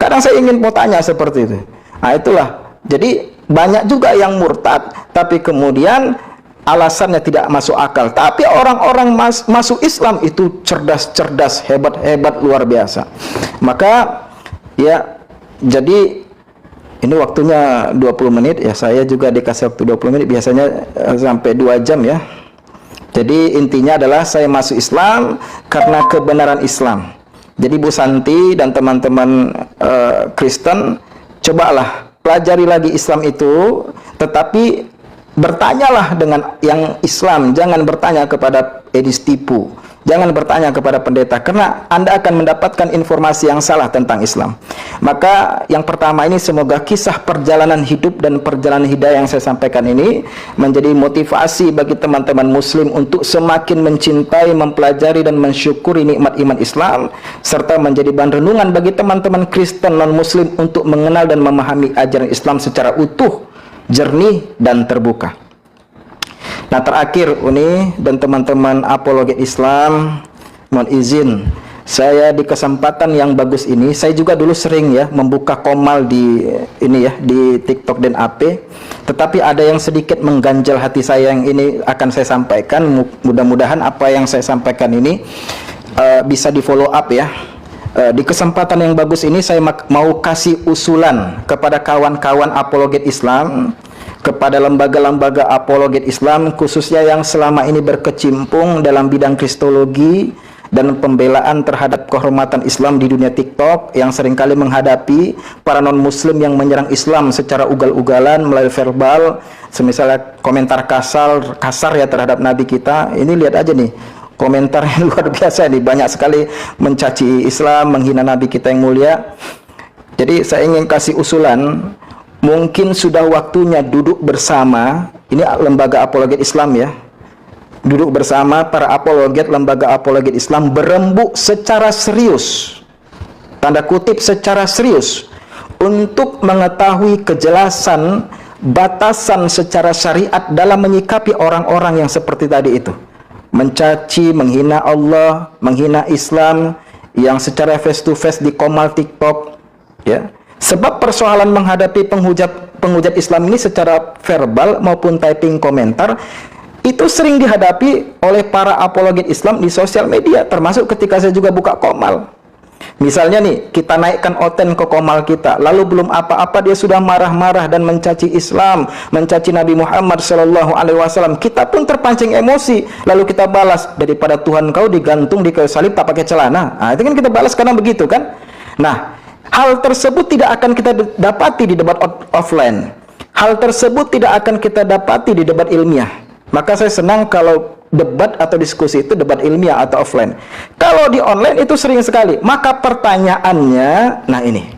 Kadang saya ingin mau tanya seperti itu. Nah itulah. Jadi banyak juga yang murtad, tapi kemudian alasannya tidak masuk akal. Tapi orang-orang masuk Islam itu cerdas-cerdas, hebat-hebat, luar biasa. Maka ya, jadi ini waktunya 20 menit ya, saya juga dikasih waktu 20 menit, biasanya sampai 2 jam ya. Jadi intinya adalah saya masuk Islam karena kebenaran Islam. Jadi Bu Santi dan teman-teman Kristen, cobalah pelajari lagi Islam itu, tetapi bertanyalah dengan yang Islam, jangan bertanya kepada edis tipu. Jangan bertanya kepada pendeta, karena Anda akan mendapatkan informasi yang salah tentang Islam. Maka yang pertama ini, semoga kisah perjalanan hidup dan perjalanan hidayah yang saya sampaikan ini menjadi motivasi bagi teman-teman muslim untuk semakin mencintai, mempelajari dan mensyukuri nikmat iman Islam, serta menjadi bahan renungan bagi teman-teman Kristen non-muslim untuk mengenal dan memahami ajaran Islam secara utuh, jernih dan terbuka. Nah, terakhir Uni dan teman-teman apologet Islam, mohon izin, saya di kesempatan yang bagus ini, saya juga dulu sering ya membuka komal di ini ya, di TikTok dan AP, tetapi ada yang sedikit mengganjal hati saya, yang ini akan saya sampaikan. Mudah-mudahan apa yang saya sampaikan ini bisa di follow up ya. Di kesempatan yang bagus ini saya mau kasih usulan kepada kawan-kawan apologet Islam, kepada lembaga-lembaga apologet Islam, khususnya yang selama ini berkecimpung dalam bidang kristologi dan pembelaan terhadap kehormatan Islam di dunia TikTok, yang seringkali menghadapi para non-muslim yang menyerang Islam secara ugal-ugalan melalui verbal, semisalnya komentar kasar ya terhadap Nabi kita. Ini lihat aja nih, komentar yang luar biasa nih, banyak sekali mencaci Islam, menghina Nabi kita yang mulia. Jadi saya ingin kasih usulan, mungkin sudah waktunya duduk bersama, ini lembaga apologet Islam ya, duduk bersama para apologet, lembaga apologet Islam, berembuk secara serius, tanda kutip secara serius, untuk mengetahui kejelasan batasan secara syariat dalam menyikapi orang-orang yang seperti tadi itu, mencaci, menghina Allah, menghina Islam, yang secara face to face di komal TikTok ya. Sebab persoalan menghadapi penghujat Islam ini secara verbal maupun typing komentar itu sering dihadapi oleh para apologet Islam di sosial media, termasuk ketika saya juga buka komal. Misalnya nih, kita naikkan oten ke komal kita, lalu belum apa-apa dia sudah marah-marah dan mencaci Islam, mencaci Nabi Muhammad SAW. Kita pun terpancing emosi, lalu kita balas, daripada Tuhan kau digantung di kayu salib tak pakai celana. Nah, itu kan kita balas karena begitu kan. Nah, Hal tersebut tidak akan kita dapati di debat offline. Hal tersebut tidak akan kita dapati di debat ilmiah. Maka saya senang kalau debat atau diskusi itu debat ilmiah atau offline. Kalau di online itu sering sekali. Maka pertanyaannya, nah ini,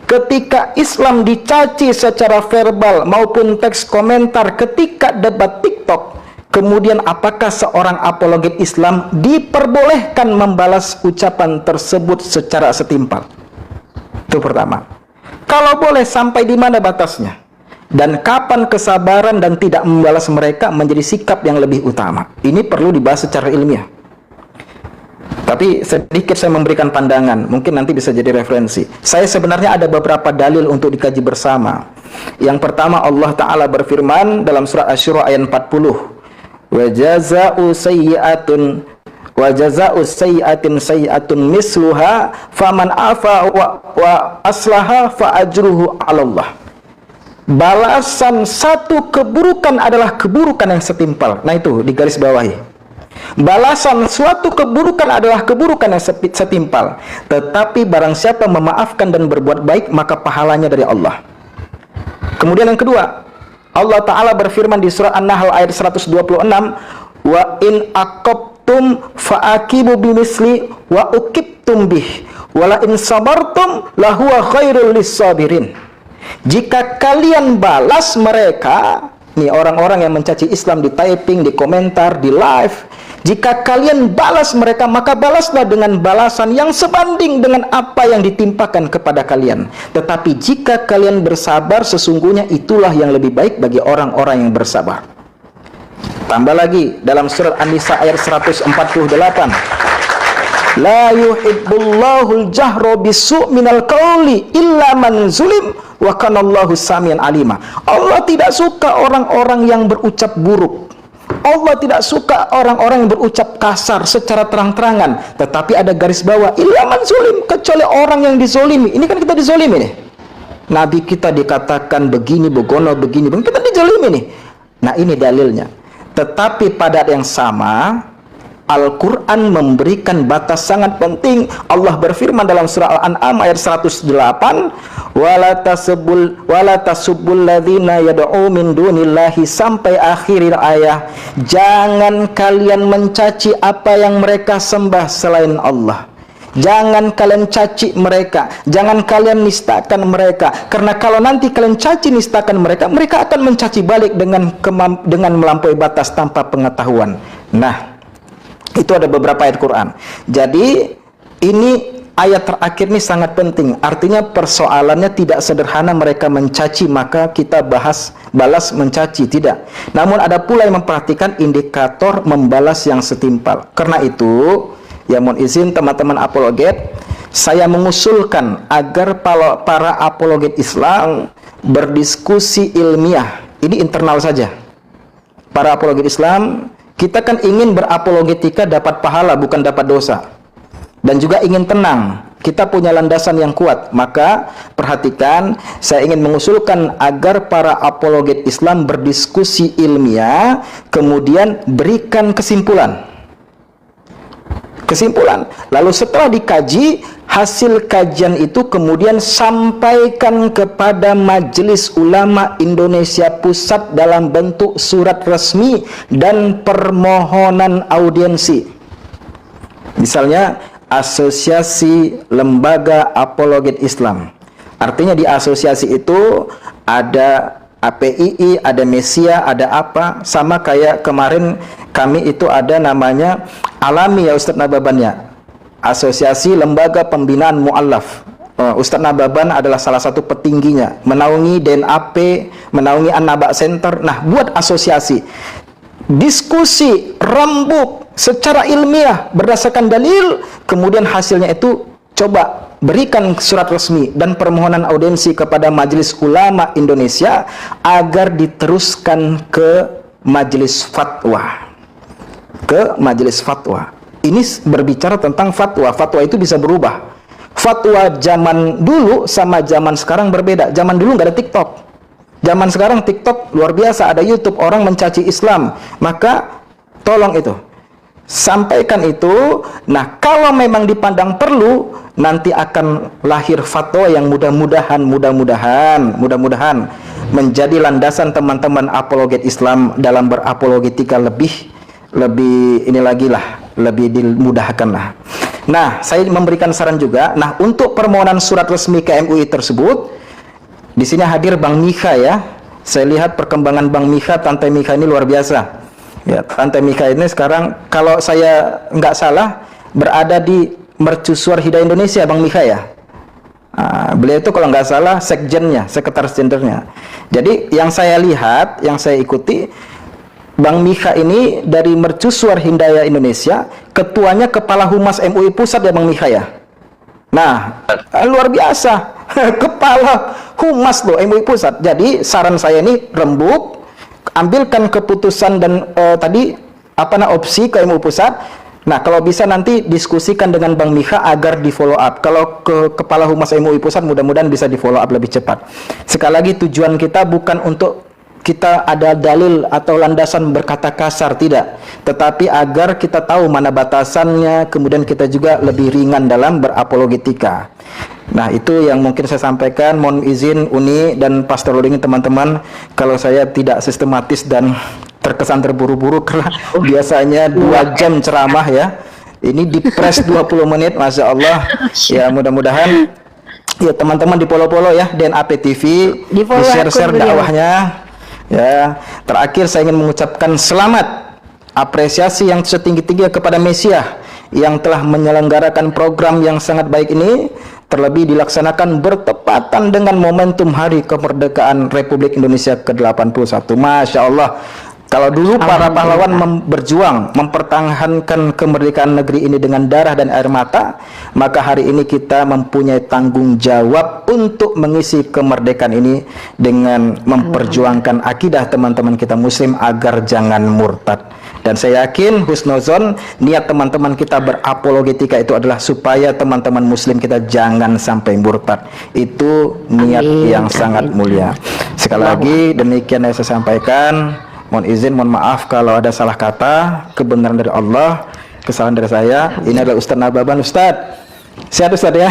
ketika Islam dicaci secara verbal maupun teks komentar ketika debat TikTok, kemudian apakah seorang apologet Islam diperbolehkan membalas ucapan tersebut secara setimpal? Itu pertama. Kalau boleh, sampai di mana batasnya? Dan kapan kesabaran dan tidak membalas mereka menjadi sikap yang lebih utama? Ini perlu dibahas secara ilmiah. Tapi sedikit saya memberikan pandangan, mungkin nanti bisa jadi referensi. Saya sebenarnya ada beberapa dalil untuk dikaji bersama. Yang pertama, Allah Ta'ala berfirman dalam surat Asy-Syura ayat 40. Wa jazaa'u sayyi'atin sayyi'atun misluha faman afa wa aslaha fa ajruhu 'alallah. Balasan satu keburukan adalah keburukan yang setimpal. Nah itu digaris bawahi. Balasan suatu keburukan adalah keburukan yang setimpal. Tetapi barang siapa memaafkan dan berbuat baik, maka pahalanya dari Allah. Kemudian yang kedua, Allah Ta'ala berfirman di surah An-Nahl ayat 126, wa in aqabtum fa'aqibu bimisli wa uqibtum bih wala in sabartum lahuwa khairul lissabirin. Jika kalian balas mereka, nih orang-orang yang mencaci Islam di typing, di komentar, di live, jika kalian balas mereka, maka balaslah dengan balasan yang sebanding dengan apa yang ditimpakan kepada kalian. Tetapi jika kalian bersabar, sesungguhnya itulah yang lebih baik bagi orang-orang yang bersabar. Tambah lagi dalam surat An-Nisa ayat 148. La yuhibbullahul jahra bisu' minal qawli illa man zulim wa kanallahu samian alima. Allah tidak suka orang-orang yang berucap buruk. Allah tidak suka orang-orang yang berucap kasar secara terang-terangan. Tetapi ada garis bawah, illa man zulim, kecuali orang yang dizolimi. Ini kan kita dizolimi nih. Nabi kita dikatakan begini, begono, begini, kita dizolimi nih. Nah ini dalilnya. Tetapi pada yang sama, Al-Quran memberikan batas sangat penting. Allah berfirman dalam surah Al-An'am ayat 108, wala tasubbul ladzina yad'u min dunillahi, sampai akhir ayat. Jangan kalian mencaci apa yang mereka sembah selain Allah. Jangan kalian caci mereka, jangan kalian nistakan mereka, karena kalau nanti kalian caci nistakan mereka, mereka akan mencaci balik dengan melampaui batas tanpa pengetahuan. Nah, itu ada beberapa ayat Quran. Jadi ini ayat terakhir ini sangat penting. Artinya persoalannya tidak sederhana mereka mencaci maka kita balas mencaci, tidak. Namun ada pula yang memperhatikan indikator membalas yang setimpal. Karena itu, ya mohon izin teman-teman apologet, saya mengusulkan agar para apologet Islam berdiskusi ilmiah. Ini internal saja. Para apologet Islam, kita kan ingin berapologetika dapat pahala, bukan dapat dosa. Dan juga ingin tenang. Kita punya landasan yang kuat. Maka perhatikan, saya ingin mengusulkan agar para apologet Islam berdiskusi ilmiah, kemudian berikan kesimpulan. Lalu setelah dikaji, hasil kajian itu kemudian sampaikan kepada Majelis Ulama Indonesia Pusat dalam bentuk surat resmi dan permohonan audiensi. Misalnya Asosiasi Lembaga Apologet Islam. Artinya di asosiasi itu ada APII, ada Mesia, ada apa, sama kayak kemarin kami itu ada namanya Alami ya Ustadz Nababan ya, Asosiasi Lembaga Pembinaan Mu'allaf. Ustadz Nababan adalah salah satu petingginya, menaungi DNAP, menaungi An-Naba Center. Nah, buat asosiasi, diskusi rembuk secara ilmiah berdasarkan dalil, kemudian hasilnya itu coba berikan surat resmi dan permohonan audiensi kepada Majelis Ulama Indonesia agar diteruskan ke Majelis Fatwa. Ini berbicara tentang fatwa. Fatwa itu bisa berubah. Fatwa zaman dulu sama zaman sekarang berbeda. Zaman dulu nggak ada TikTok. Zaman sekarang TikTok luar biasa, ada YouTube, orang mencaci Islam. Maka tolong itu. sampaikan itu. Nah, kalau memang dipandang perlu, nanti akan lahir fatwa yang mudah-mudahan menjadi landasan teman-teman apologet Islam dalam berapologetika lebih ini lagi lah, lebih dimudahkan lah. Nah, saya memberikan saran juga. Nah, untuk permohonan surat resmi ke MUI tersebut, di sini hadir Bang Mika ya. Saya lihat perkembangan Bang Mika, Tante Mika ini luar biasa. Ya, Tante Mika ini sekarang kalau saya nggak salah berada di Mercusuar Hidayah Indonesia, Bang Mika ya. Beliau itu kalau nggak salah sekjennya, sekretaris jendernya. Jadi yang saya lihat, yang saya ikuti, Bang Mika ini dari Mercusuar Hidayah Indonesia, ketuanya Kepala Humas MUI Pusat ya Bang Mika ya. Nah, luar biasa. Kepala Humas loh MUI Pusat. Jadi saran saya ini rembuk, ambilkan keputusan dan tadi opsi ke MUI Pusat. Nah, kalau bisa nanti diskusikan dengan Bang Mika agar di follow up. Kalau ke Kepala Humas MUI Pusat, mudah-mudahan bisa di follow up lebih cepat. Sekali lagi, tujuan kita bukan untuk kita ada dalil atau landasan berkata kasar, tidak, tetapi agar kita tahu mana batasannya, kemudian kita juga lebih ringan dalam berapologetika. Nah, itu yang mungkin saya sampaikan. Mohon izin Uni dan Pastor Loding, teman-teman, kalau saya tidak sistematis dan terkesan terburu-buru karena biasanya 2 jam ceramah ya. Ini di press 20 menit, Masya Allah. Ya, mudah-mudahan ya teman-teman di polo-polo ya, DNAP TV, di share-share dakwahnya. Ya, terakhir saya ingin mengucapkan selamat, apresiasi yang setinggi-tingginya kepada Mesia yang telah menyelenggarakan program yang sangat baik ini, terlebih dilaksanakan bertepatan dengan momentum Hari Kemerdekaan Republik Indonesia ke-81. Masya Allah. Kalau dulu para pahlawan berjuang mempertahankan kemerdekaan negeri ini dengan darah dan air mata, maka hari ini kita mempunyai tanggung jawab untuk mengisi kemerdekaan ini dengan memperjuangkan akidah teman-teman kita Muslim agar jangan murtad. Dan saya yakin husnuzon niat teman-teman kita berapologetika itu adalah supaya teman-teman Muslim kita jangan sampai murtad. Itu niat yang sangat mulia. Sekali lagi demikian yang saya sampaikan. Mohon izin, mohon maaf kalau ada salah kata, kebenaran dari Allah, kesalahan dari saya. Ini adalah Ustaz Nababan. Ustaz, sehat Ustaz ya.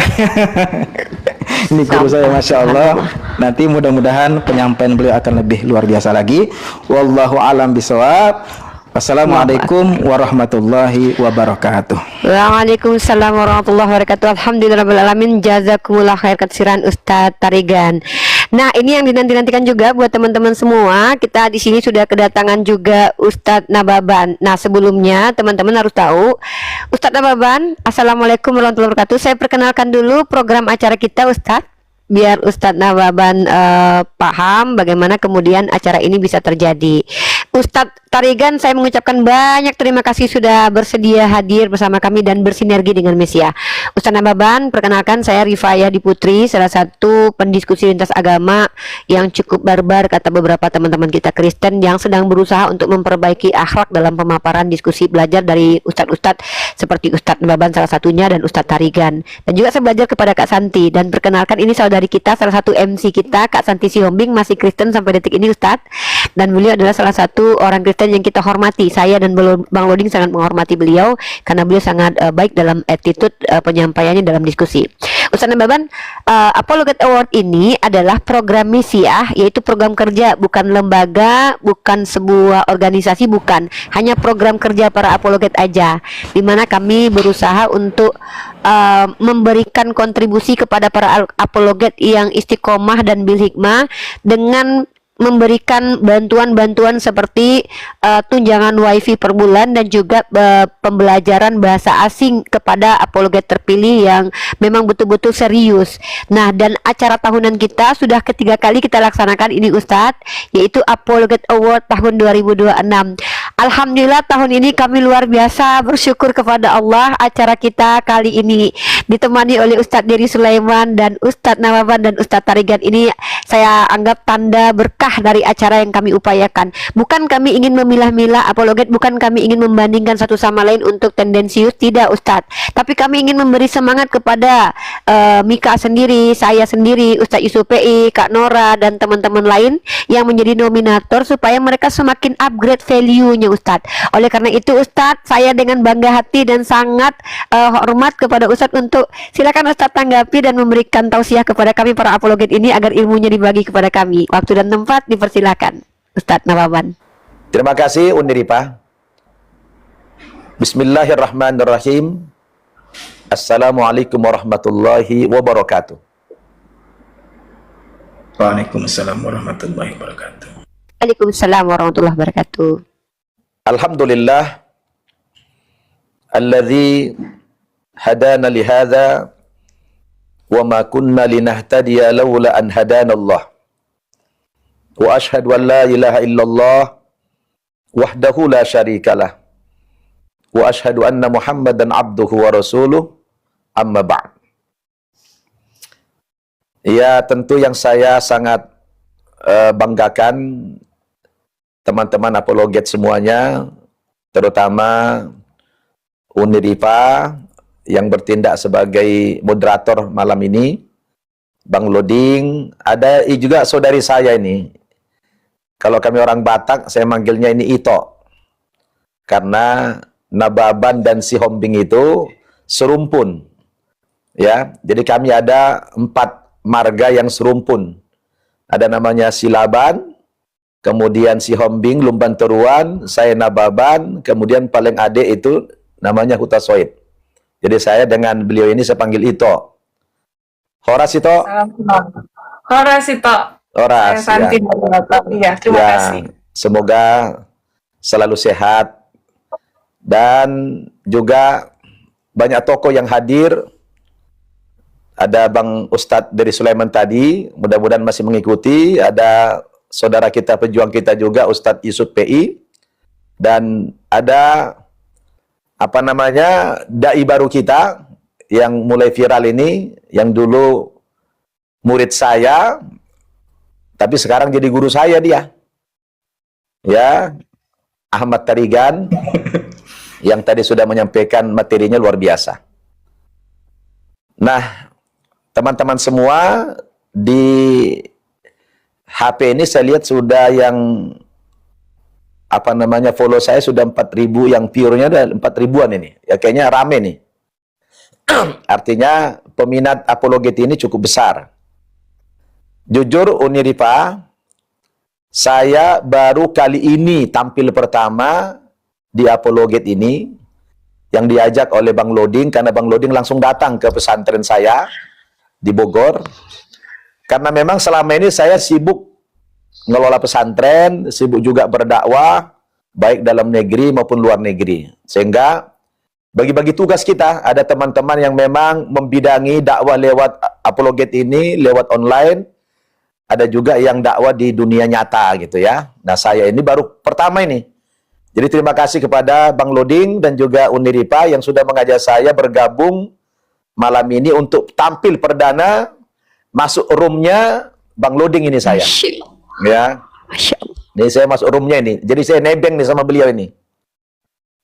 Ini guru saya, Masya Allah. Nanti mudah-mudahan penyampaian beliau akan lebih luar biasa lagi. Wallahu alam bisawab. Wassalamualaikum warahmatullahi wabarakatuh. Waalaikumsalam warahmatullahi wabarakatuh. Alhamdulillahirrahmanirrahim. Jazakumullah khair katsiran Ustadz Tarigan. Nah, ini yang dinanti-nantikan juga buat teman-teman semua. Kita di sini sudah kedatangan juga Ustadz Nababan. Nah, sebelumnya teman-teman harus tahu, Ustadz Nababan, Assalamualaikum warahmatullahi wabarakatuh. Saya perkenalkan dulu program acara kita, Ustadz, biar Ustadz Nababan paham bagaimana kemudian acara ini bisa terjadi. Ustadz Tarigan, saya mengucapkan banyak terima kasih sudah bersedia hadir bersama kami dan bersinergi dengan Mesia. Ustadz Nababan, perkenalkan saya Rifayah Diputri, salah satu pendiskusi lintas agama yang cukup barbar kata beberapa teman-teman kita Kristen yang sedang berusaha untuk memperbaiki akhlak dalam pemaparan diskusi belajar dari ustadz-ustadz seperti Ustadz Nababan salah satunya dan Ustadz Tarigan. Dan juga saya belajar kepada Kak Santi, dan perkenalkan ini saudari kita, salah satu MC kita, Kak Santi Sihombing, masih Kristen sampai detik ini Ustadz, dan beliau adalah salah satu orang Kristen yang kita hormati. Saya dan Bang Loding sangat menghormati beliau karena beliau sangat baik dalam attitude penyampaiannya dalam diskusi. Ustadz Nababan, Apologet Award ini adalah program Misiah, yaitu program kerja, bukan lembaga, bukan sebuah organisasi, bukan, hanya program kerja para apologet aja, dimana kami berusaha untuk memberikan kontribusi kepada para apologet yang istiqomah dan bil hikmah dengan memberikan bantuan-bantuan seperti tunjangan wifi per bulan dan juga pembelajaran bahasa asing kepada apologet terpilih yang memang betul-betul serius. Nah, dan acara tahunan kita sudah ketiga kali kita laksanakan ini Ustadz, yaitu Apologet Award tahun 2026. Alhamdulillah tahun ini kami luar biasa bersyukur kepada Allah, acara kita kali ini ditemani oleh Ustadz Diri Sulaiman dan Ustadz Nababan dan Ustadz Tarigan. Ini saya anggap tanda berkah dari acara yang kami upayakan. Bukan kami ingin memilah-milah apologet, bukan kami ingin membandingkan satu sama lain untuk tendensius, tidak Ustadz, tapi kami ingin memberi semangat kepada Mika sendiri, saya sendiri, Ustadz Yusuf PI, Kak Nora dan teman-teman lain yang menjadi nominator supaya mereka semakin upgrade value ilmunya Ustadz. Oleh karena itu Ustadz, saya dengan bangga hati dan sangat hormat kepada Ustadz untuk silakan Ustadz tanggapi dan memberikan tausiah kepada kami para apologet ini agar ilmunya dibagi kepada kami. Waktu dan tempat dipersilakan Ustadz Nababan. Terima kasih Uniripa. Bismillahirrahmanirrahim. Assalamualaikum warahmatullahi wabarakatuh. Waalaikumsalam warahmatullahi wabarakatuh. Waalaikumsalam warahmatullahi wabarakatuh. Alhamdulillah alladzi hadana li hadza wa ma kunna linahtadiya laula an hadana Allah. Wa ashhadu an la ilaha illallah wahdahu la syarikalah. Wa ashhadu anna Muhammadan abduhu wa rasuluh. Amma ba'd. Ya, tentu yang saya sangat banggakan teman-teman apologet semuanya, terutama Uniripa yang bertindak sebagai moderator malam ini, Bang Loding, ada juga saudari saya ini. Kalau kami orang Batak, saya manggilnya ini Ito. Karena Nababan dan si Hombing itu serumpun. Ya, jadi kami ada 4 marga yang serumpun. Ada namanya Silaban, kemudian si Hombing, Lumban Teruan, saya Nababan, kemudian paling adik itu namanya Huta Soid. Jadi saya dengan beliau ini saya panggil Ito. Horas Ito? Horas itu. Horas. Santi Bapak. Iya, terima Ya, kasih. semoga selalu sehat. Dan juga banyak tokoh yang hadir. Ada Bang Ustadz dari Sulaiman tadi, mudah-mudahan masih mengikuti. Ada saudara kita, pejuang kita juga, Ustadz Yusuf PI. Dan ada, apa namanya, dai baru kita, yang mulai viral ini, yang dulu murid saya, tapi sekarang jadi guru saya dia. Ya, Ahmad Tarigan, yang tadi sudah menyampaikan materinya luar biasa. Nah, teman-teman semua, di HP ini saya lihat sudah yang apa namanya follow saya sudah 4.000, yang view-nya ada 4.000-an ini. Ya kayaknya rame nih. Artinya peminat apologet ini cukup besar. Jujur Uniripa, saya baru kali ini tampil pertama di apologet ini yang diajak oleh Bang Loding, karena Bang Loding langsung datang ke pesantren saya di Bogor. Karena memang selama ini saya sibuk ngelola pesantren, sibuk juga berdakwah, baik dalam negeri maupun luar negeri. Sehingga bagi-bagi tugas kita, ada teman-teman yang memang membidangi dakwah lewat apologet ini, lewat online, ada juga yang dakwah di dunia nyata gitu ya. Nah saya ini baru pertama ini. Jadi terima kasih kepada Bang Loding dan juga Uniripa yang sudah mengajak saya bergabung malam ini untuk tampil perdana, masuk roomnya Bang Loding ini saya. Ya. Ini saya masuk roomnya ini. Jadi saya nebeng nih sama beliau ini.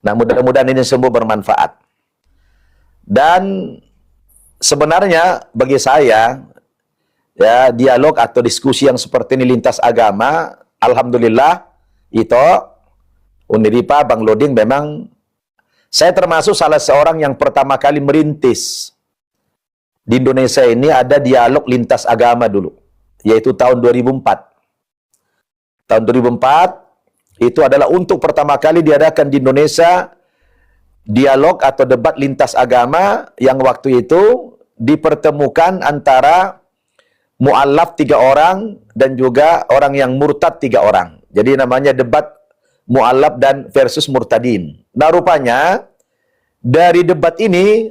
Nah mudah-mudahan ini semua bermanfaat. Dan sebenarnya bagi saya, ya dialog atau diskusi yang seperti ini lintas agama, alhamdulillah itu Uniripa, Bang Loding, memang saya termasuk salah seorang yang pertama kali merintis di Indonesia ini ada dialog lintas agama dulu, yaitu tahun 2004. Tahun 2004 itu adalah untuk pertama kali diadakan di Indonesia dialog atau debat lintas agama yang waktu itu dipertemukan antara mu'allaf 3 orang dan juga orang yang murtad 3 orang. Jadi namanya debat mu'allaf dan versus murtadin. Nah rupanya dari debat ini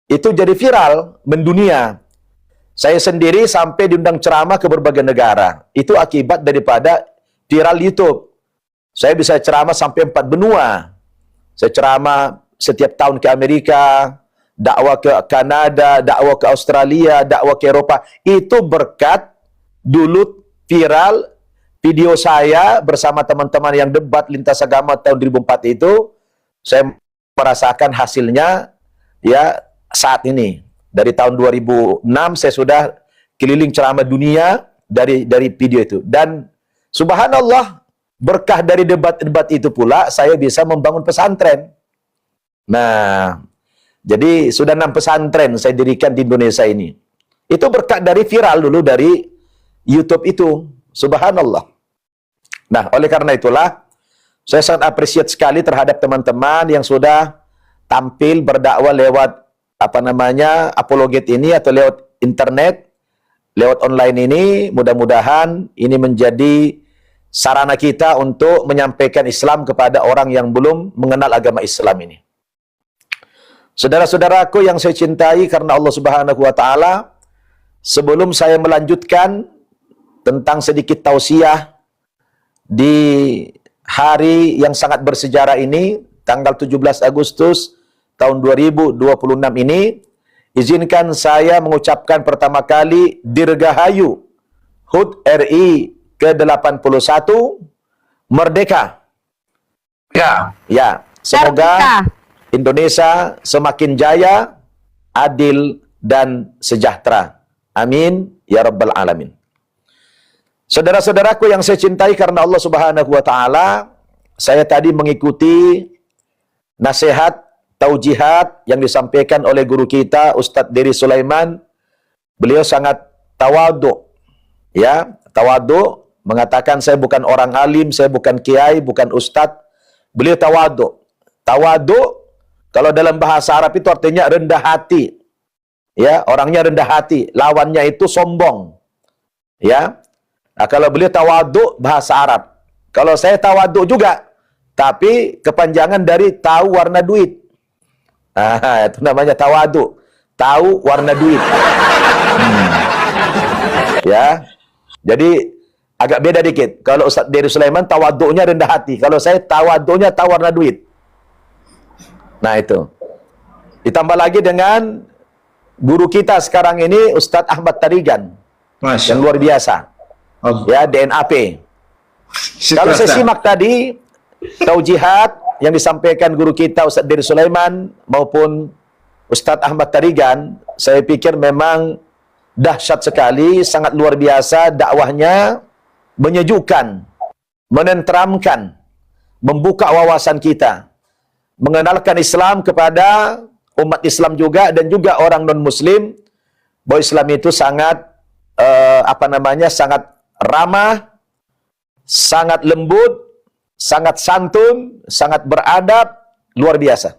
itu jadi viral mendunia. Saya sendiri sampai diundang ceramah ke berbagai negara. Itu akibat daripada viral YouTube. Saya bisa ceramah sampai 4 benua. Saya ceramah setiap tahun ke Amerika, dakwah ke Kanada, dakwah ke Australia, dakwah ke Eropa. Itu berkat dulu viral video saya bersama teman-teman yang debat lintas agama tahun 2004 itu, saya merasakan hasilnya ya saat ini. Dari tahun 2006 saya sudah keliling ceramah dunia dari video itu. Dan subhanallah, berkah dari debat-debat itu pula saya bisa membangun pesantren. Nah, jadi sudah 6 pesantren saya dirikan di Indonesia ini. Itu berkat dari viral dulu dari YouTube itu. Subhanallah. Nah, oleh karena itulah saya sangat appreciate sekali terhadap teman-teman yang sudah tampil berdakwah lewat apologet ini atau lewat internet, lewat online ini. Mudah-mudahan ini menjadi sarana kita untuk menyampaikan Islam kepada orang yang belum mengenal agama Islam ini. Saudara-saudaraku yang saya cintai karena Allah Subhanahu wa taala, sebelum saya melanjutkan tentang sedikit tausiah di hari yang sangat bersejarah ini, tanggal 17 Agustus tahun 2026 ini, izinkan saya mengucapkan pertama kali Dirgahayu HUT RI ke-81 Merdeka. Ya, semoga Indonesia semakin jaya, adil, dan sejahtera. Amin ya rabbal alamin. Saudara-saudaraku yang saya cintai karena Allah Subhanahu wa taala, saya tadi mengikuti nasihat taujihat yang disampaikan oleh guru kita Ustadz Dery Sulaiman. Beliau sangat tawadhu, ya, tawadhu, mengatakan saya bukan orang alim, saya bukan kiai, bukan ustadz. Beliau tawadhu. Tawadhu kalau dalam bahasa Arab itu artinya rendah hati. Ya, orangnya rendah hati, lawannya itu sombong. Ya. Nah, kalau beliau tawadhu bahasa Arab. Kalau saya tawadhu juga, tapi kepanjangan dari tahu warna duit. Nah, itu namanya tawadhu. Tahu warna duit. Ya. Jadi agak beda dikit. Kalau Ustadz Dery Sulaiman tawadhu'nya rendah hati. Kalau saya tawadhu'nya tahu warna duit. Nah, itu. Ditambah lagi dengan guru kita sekarang ini Ustadz Ahmad Tarigan. Yang luar biasa. Ya, DNAP. Kalau saya simak tadi taujihat yang disampaikan guru kita Ustadz Dery Sulaiman maupun Ustadz Ahmad Tarigan, saya pikir memang dahsyat sekali, sangat luar biasa dakwahnya, menyejukkan, menenteramkan, membuka wawasan kita, mengenalkan Islam kepada umat Islam juga dan juga orang non-Muslim, bahwa Islam itu sangat sangat ramah, sangat lembut, sangat santun, sangat beradab, luar biasa.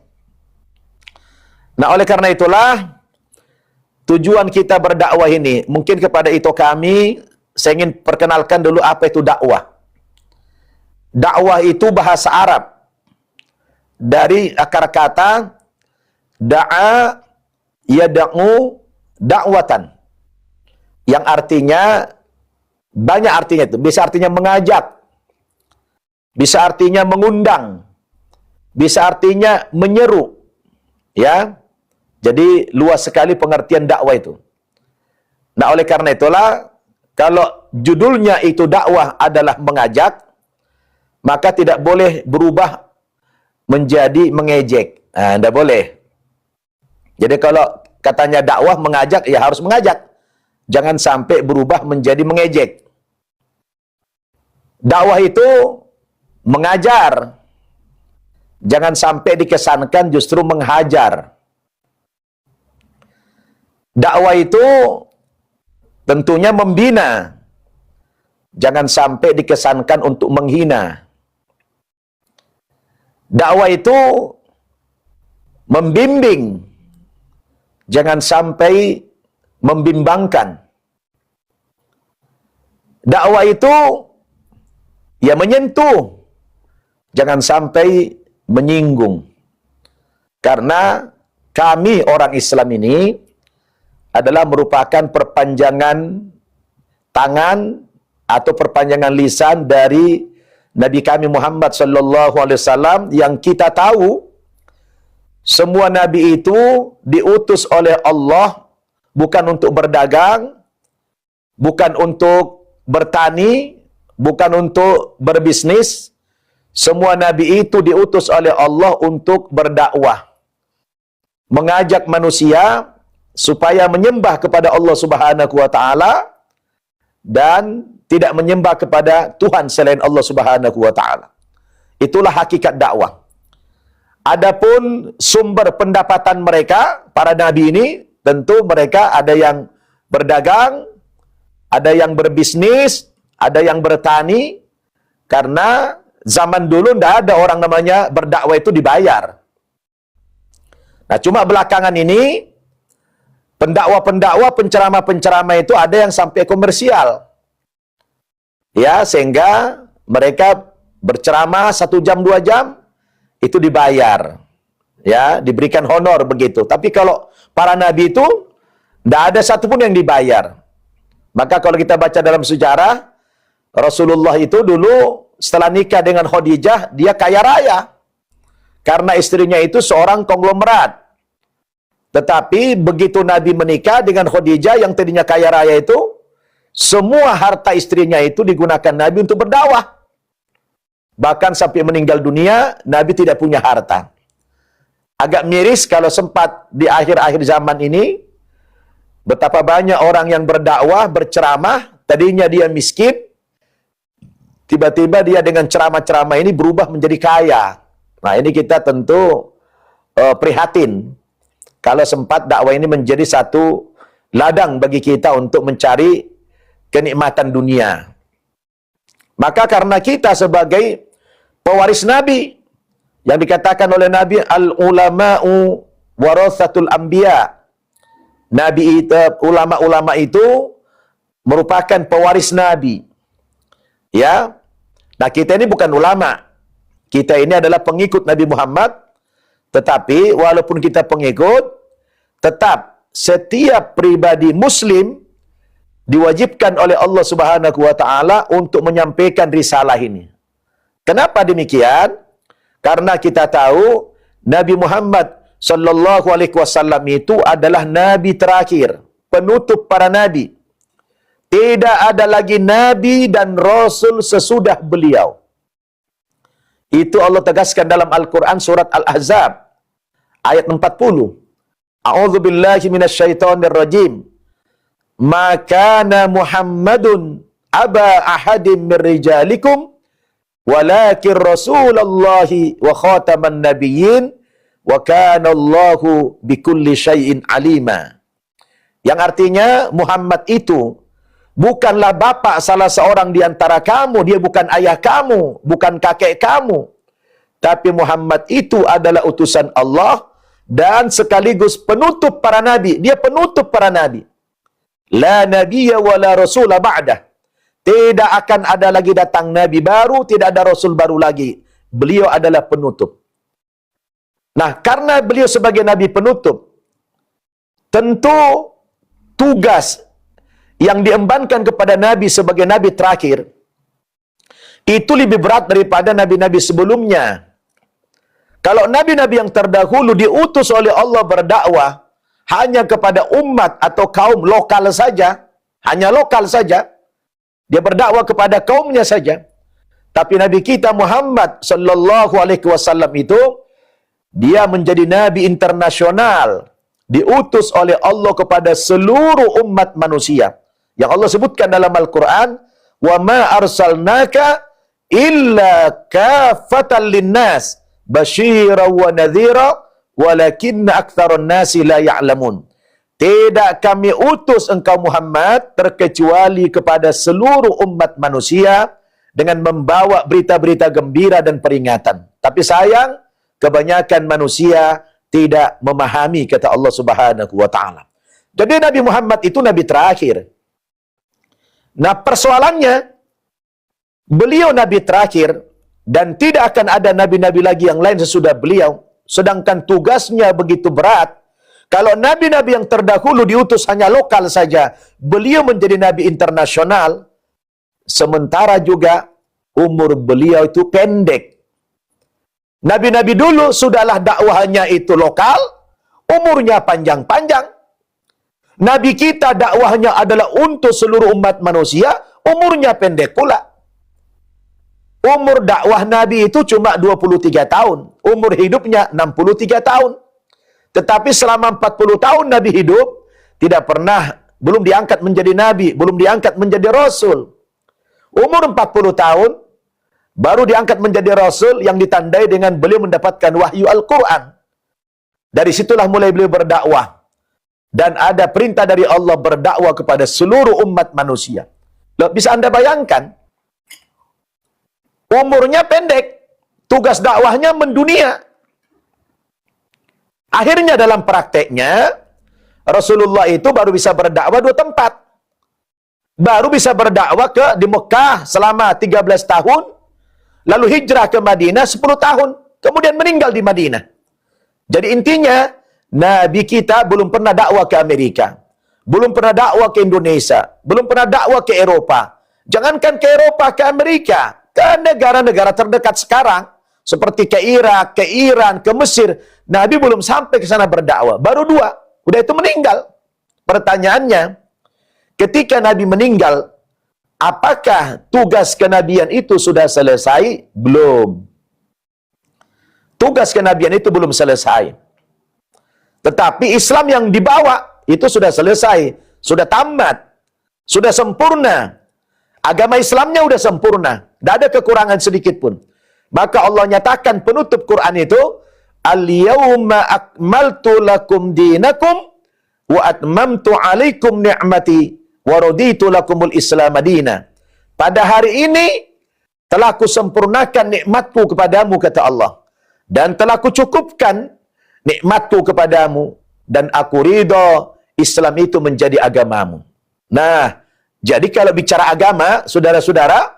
Nah, oleh karena itulah tujuan kita berdakwah ini, mungkin kepada itu kami, saya ingin perkenalkan dulu apa itu dakwah. Dakwah itu bahasa Arab. Dari akar kata da'a yada'u da'watan. Yang artinya, banyak artinya itu. Bisa artinya mengajak, bisa artinya mengundang, bisa artinya menyeru. Ya. Jadi luas sekali pengertian dakwah itu. Nah, oleh karena itulah kalau judulnya itu dakwah adalah mengajak, maka tidak boleh berubah menjadi mengejek. Nah, tidak boleh. Jadi kalau katanya dakwah mengajak, ya harus mengajak. Jangan sampai berubah menjadi mengejek. Dakwah itu mengajar. Jangan sampai dikesankan justru menghajar. Dakwah itu tentunya membina. Jangan sampai dikesankan untuk menghina. Dakwah itu membimbing. Jangan sampai membimbangkan. Dakwah itu ya menyentuh. Jangan sampai menyinggung. Karena kami orang Islam ini adalah merupakan perpanjangan tangan atau perpanjangan lisan dari Nabi kami Muhammad sallallahu alaihi wasallam, yang kita tahu semua nabi itu diutus oleh Allah bukan untuk berdagang, bukan untuk bertani, bukan untuk berbisnis. Semua nabi itu diutus oleh Allah untuk berdakwah, mengajak manusia supaya menyembah kepada Allah Subhanahu wa taala dan tidak menyembah kepada Tuhan selain Allah Subhanahu wa taala. Itulah hakikat dakwah. Adapun sumber pendapatan mereka, para nabi ini, tentu mereka ada yang berdagang, ada yang berbisnis, ada yang bertani, karena zaman dulu tidak ada orang namanya berdakwah itu dibayar. Nah, cuma belakangan ini, pendakwa-pendakwa, penceramah-penceramah itu ada yang sampai komersial. Ya, sehingga mereka berceramah 1 jam, 2 jam, itu dibayar. Ya, diberikan honor begitu. Tapi kalau para nabi itu, tidak ada satupun yang dibayar. Maka kalau kita baca dalam sejarah, Rasulullah itu dulu setelah nikah dengan Khadijah, dia kaya raya. Karena istrinya itu seorang konglomerat. Tetapi begitu Nabi menikah dengan Khadijah yang tadinya kaya raya itu, semua harta istrinya itu digunakan Nabi untuk berdakwah. Bahkan sampai meninggal dunia, Nabi tidak punya harta. Agak miris kalau sempat di akhir-akhir zaman ini, betapa banyak orang yang berdakwah, berceramah, tadinya dia miskin, tiba-tiba dia dengan ceramah-ceramah ini berubah menjadi kaya. Nah, ini kita tentu prihatin. Kalau sempat dakwah ini menjadi satu ladang bagi kita untuk mencari kenikmatan dunia. Maka karena kita sebagai pewaris Nabi, yang dikatakan oleh Nabi, al-ulama'u warathatul anbiya. Nabi itu, ulama-ulama itu merupakan pewaris Nabi. Ya. Nah, kita ini bukan ulama. Kita ini adalah pengikut Nabi Muhammad. Tetapi walaupun kita pengikut, tetap setiap pribadi muslim diwajibkan oleh Allah Subhanahu wa taala untuk menyampaikan risalah ini. Kenapa demikian? Karena kita tahu Nabi Muhammad sallallahu alaihi wasallam itu adalah nabi terakhir, penutup para nabi. Tidak ada lagi nabi dan rasul sesudah beliau. Itu Allah tegaskan dalam Al-Quran surat Al-Ahzab ayat 40. A'udzu billahi minasyaitonir rajim. Ma kana Muhammadun aba ahadin min rijalikum walakin Rasulullahi wa khataman nabiyyin wa kana Allahu bikulli syai'in alima. Yang artinya Muhammad itu bukanlah bapak salah seorang di antara kamu, dia bukan ayah kamu, bukan kakek kamu. Tapi Muhammad itu adalah utusan Allah dan sekaligus penutup para nabi. Dia penutup para nabi. La nabiyya wa la rasula ba'dah. Tidak akan ada lagi datang nabi baru, tidak ada rasul baru lagi. Beliau adalah penutup. Nah, karena beliau sebagai nabi penutup, tentu tugas yang diembankan kepada Nabi sebagai Nabi terakhir, itu lebih berat daripada Nabi-Nabi sebelumnya. Kalau Nabi-Nabi yang terdahulu diutus oleh Allah berdakwah hanya kepada umat atau kaum lokal saja, hanya lokal saja, dia berdakwah kepada kaumnya saja. Tapi Nabi kita Muhammad sallallahu alaihi wasallam itu, dia menjadi Nabi internasional, diutus oleh Allah kepada seluruh umat manusia. Yang Allah sebutkan dalam Al-Quran, wa ma arsalnaka illa kafatan linnas basyira wa nadhira walakinna aktsaran nasi la ya'lamun. Tidak kami utus engkau Muhammad terkecuali kepada seluruh umat manusia dengan membawa berita-berita gembira dan peringatan. Tapi sayang, kebanyakan manusia tidak memahami, kata Allah Subhanahu wa taala. Jadi Nabi Muhammad itu nabi terakhir. Nah, persoalannya, beliau nabi terakhir dan tidak akan ada nabi-nabi lagi yang lain sesudah beliau. Sedangkan tugasnya begitu berat. Kalau nabi-nabi yang terdahulu diutus hanya lokal saja, beliau menjadi nabi internasional. Sementara juga umur beliau itu pendek. Nabi-nabi dulu sudahlah dakwahnya itu lokal, umurnya panjang-panjang. Nabi kita dakwahnya adalah untuk seluruh umat manusia, umurnya pendek pula. Umur dakwah Nabi itu cuma 23 tahun. Umur hidupnya 63 tahun. Tetapi selama 40 tahun Nabi hidup, tidak pernah belum diangkat menjadi nabi, belum diangkat menjadi rasul. Umur 40 tahun, baru diangkat menjadi rasul yang ditandai dengan beliau mendapatkan wahyu Al-Quran. Dari situlah mulai beliau berdakwah. Dan ada perintah dari Allah berdakwah kepada seluruh umat manusia. Loh, bisa Anda bayangkan, umurnya pendek, tugas dakwahnya mendunia. Akhirnya dalam prakteknya, Rasulullah itu baru bisa berdakwah 2 tempat. Baru bisa berdakwah di Mekah selama 13 tahun, lalu hijrah ke Madinah 10 tahun, kemudian meninggal di Madinah. Jadi intinya, Nabi kita belum pernah dakwah ke Amerika, belum pernah dakwah ke Indonesia, belum pernah dakwah ke Eropa. Jangankan ke Eropa, ke Amerika, ke negara-negara terdekat sekarang, seperti ke Irak, ke Iran, ke Mesir, Nabi belum sampai ke sana berdakwah. Baru 2, udah itu meninggal. Pertanyaannya, ketika Nabi meninggal, apakah tugas kenabian itu sudah selesai? Belum. Tugas kenabian itu belum selesai. Tetapi Islam yang dibawa itu sudah selesai, sudah tamat, sudah sempurna. Agama Islamnya sudah sempurna, tidak ada kekurangan sedikit pun. Maka Allah nyatakan penutup Quran itu, Al-yawma akmaltu lakum dinakum wa atmamtu alaikum ni'mati wa raditu lakumul Islam madina. Pada hari ini telah kusempurnakan nikmatku kepadamu, kata Allah, dan telah kucukupkan nikmatku kepadamu, dan aku ridho Islam itu menjadi agamamu. Nah, jadi kalau bicara agama, saudara-saudara,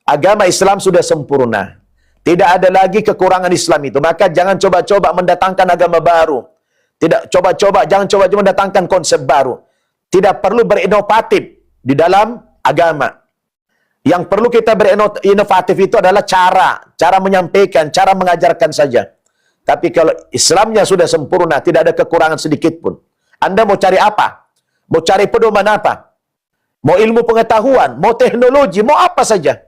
agama Islam sudah sempurna. Tidak ada lagi kekurangan Islam itu. Maka jangan coba-coba mendatangkan agama baru. Jangan coba-coba mendatangkan konsep baru. Tidak perlu berinovatif di dalam agama. Yang perlu kita berinovatif itu adalah cara menyampaikan, cara mengajarkan saja. Tapi kalau Islamnya sudah sempurna, tidak ada kekurangan sedikit pun. Anda mau cari apa? Mau cari pedoman apa? Mau ilmu pengetahuan, mau teknologi, mau apa saja.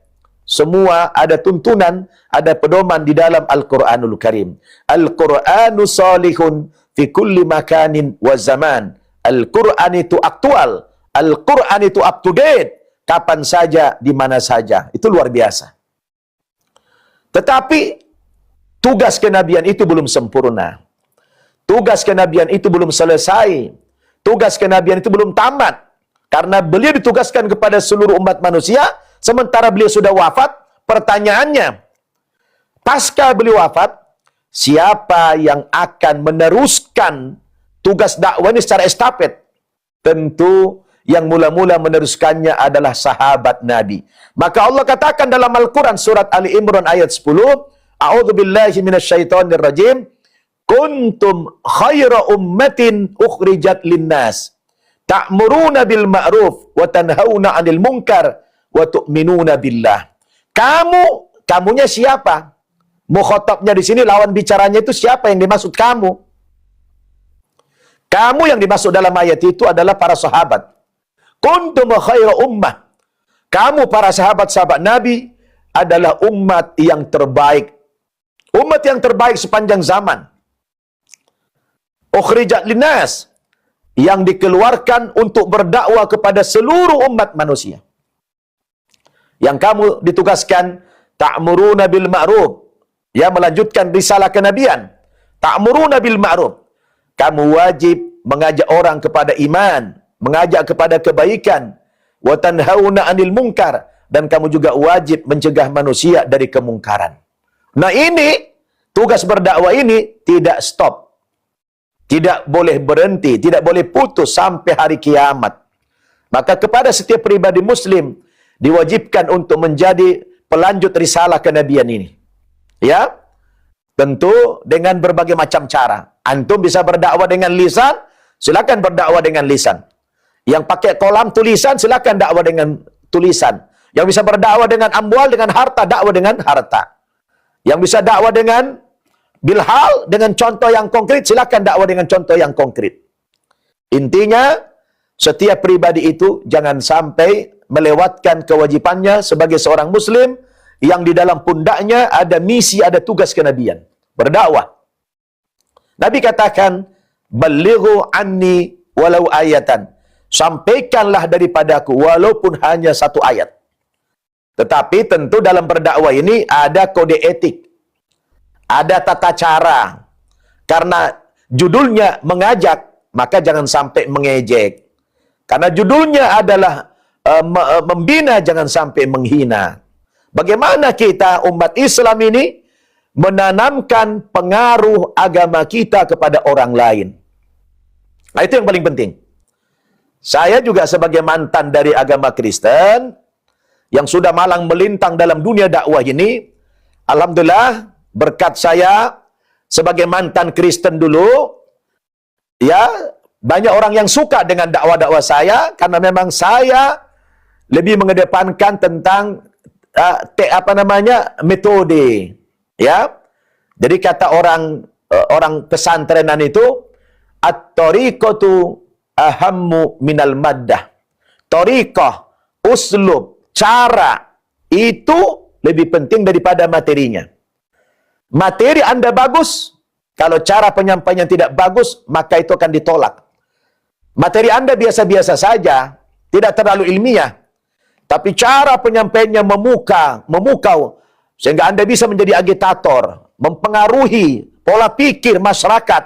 Semua ada tuntunan, ada pedoman di dalam Al-Quranul Karim. Al-Quranu salihun fi kulli makanin wa zaman. Al-Quran itu aktual. Al-Quran itu up to date. Kapan saja, di mana saja. Itu luar biasa. Tetapi, tugas kenabian itu belum sempurna. Tugas kenabian itu belum selesai. Tugas kenabian itu belum tamat. Karena beliau ditugaskan kepada seluruh umat manusia, sementara beliau sudah wafat. Pertanyaannya, pasca beliau wafat, siapa yang akan meneruskan tugas dakwah ini secara estafet? Tentu yang mula-mula meneruskannya adalah sahabat Nabi. Maka Allah katakan dalam Al-Quran surat Ali Imran ayat 10, A'udzubillahi minasyaitonir rajim, kuntum khaira ummatin ukhrijat linnas, ta'muruna bil ma'ruf wa tanhauna 'anil munkar wa tu'minuna billah. Kamunya siapa? Mukhatabnya di sini, lawan bicaranya itu siapa yang dimaksud kamu? Kamu yang dimaksud dalam ayat itu adalah para sahabat. Kuntum khaira ummah. Kamu para sahabat-sahabat Nabi adalah umat yang terbaik. Umat yang terbaik sepanjang zaman. Ukhrijat linnas, yang dikeluarkan untuk berdakwah kepada seluruh umat manusia. Yang kamu ditugaskan ta'muruna bil ma'ruf, ya, melanjutkan risalah kenabian. Ta'muruna bil ma'ruf, kamu wajib mengajak orang kepada iman, mengajak kepada kebaikan. Wa tanhauna 'anil munkar, dan kamu juga wajib mencegah manusia dari kemungkaran. Nah, ini tugas berdakwah ini tidak stop. Tidak boleh berhenti, tidak boleh putus sampai hari kiamat. Maka kepada setiap pribadi muslim diwajibkan untuk menjadi pelanjut risalah kenabian ini. Ya, tentu dengan berbagai macam cara. Antum bisa berdakwah dengan lisan, silakan berdakwah dengan lisan. Yang pakai kolam tulisan, silakan dakwah dengan tulisan. Yang bisa berdakwah dengan amwal, dengan harta, dakwah dengan harta. Yang bisa dakwah dengan bilhal, dengan contoh yang konkret, silakan dakwah dengan contoh yang konkret. Intinya, setiap pribadi itu jangan sampai melewatkan kewajibannya sebagai seorang muslim yang di dalam pundaknya ada misi, ada tugas kenabian, berdakwah. Nabi katakan, "Ballighu anni walau ayatan." sampaikanlah daripadaku walaupun hanya satu ayat. Tetapi tentu dalam berdakwah ini ada kode etik, ada tata cara. Karena judulnya mengajak, maka jangan sampai mengejek. Karena judulnya adalah membina, jangan sampai menghina. Bagaimana kita umat Islam ini menanamkan pengaruh agama kita kepada orang lain. Nah, itu yang paling penting. Saya juga sebagai mantan dari agama Kristen yang sudah malang melintang dalam dunia dakwah ini, alhamdulillah berkat saya sebagai mantan Kristen dulu, ya banyak orang yang suka dengan dakwah-dakwah saya karena memang saya lebih mengedepankan tentang metode, ya. Jadi kata orang pesantrenan itu, at-tariqatu ahammu minal maddah. Tariqah, uslub, cara itu lebih penting daripada materinya. Materi Anda bagus, kalau cara penyampaian tidak bagus, maka itu akan ditolak. Materi Anda biasa-biasa saja, tidak terlalu ilmiah, tapi cara penyampaiannya memukau, sehingga Anda bisa menjadi agitator, mempengaruhi pola pikir masyarakat,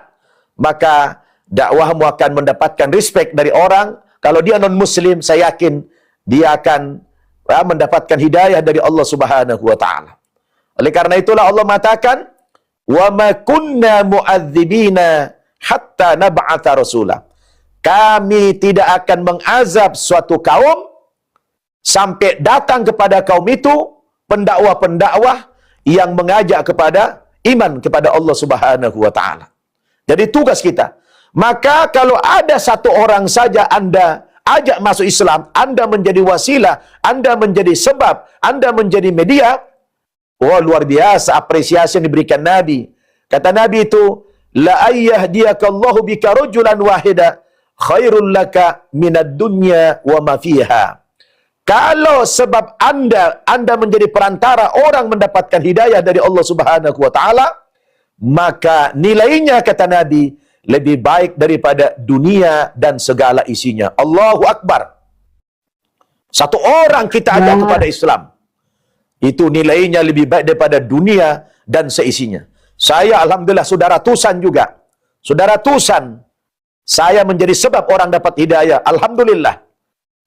maka dakwahmu akan mendapatkan respect dari orang. Kalau dia non-muslim, saya yakin dia akan mendapatkan hidayah dari Allah Subhanahu wa taala. Oleh karena itulah Allah mengatakan, "Wa ma kunna mu'adzibina hatta nab'atha rasula." Kami tidak akan mengazab suatu kaum sampai datang kepada kaum itu pendakwah-pendakwah yang mengajak kepada iman kepada Allah Subhanahu wa taala. Jadi tugas kita. Maka kalau ada satu orang saja Anda ajak masuk Islam, Anda menjadi wasilah, Anda menjadi sebab, Anda menjadi media, wah luar biasa apresiasi yang diberikan Nabi. Kata Nabi itu, la ayyahdiyaka-Allahu bika rajulan wahida khairul laka minad dunya wa ma fiha. Kalau sebab Anda menjadi perantara orang mendapatkan hidayah dari Allah Subhanahu wa taala, maka nilainya kata Nabi lebih baik daripada dunia dan segala isinya. Allahu Akbar. Satu orang kita ajak kepada Islam, itu nilainya lebih baik daripada dunia dan seisinya. Saya alhamdulillah sudah ratusan juga. Sudah ratusan saya menjadi sebab orang dapat hidayah. Alhamdulillah.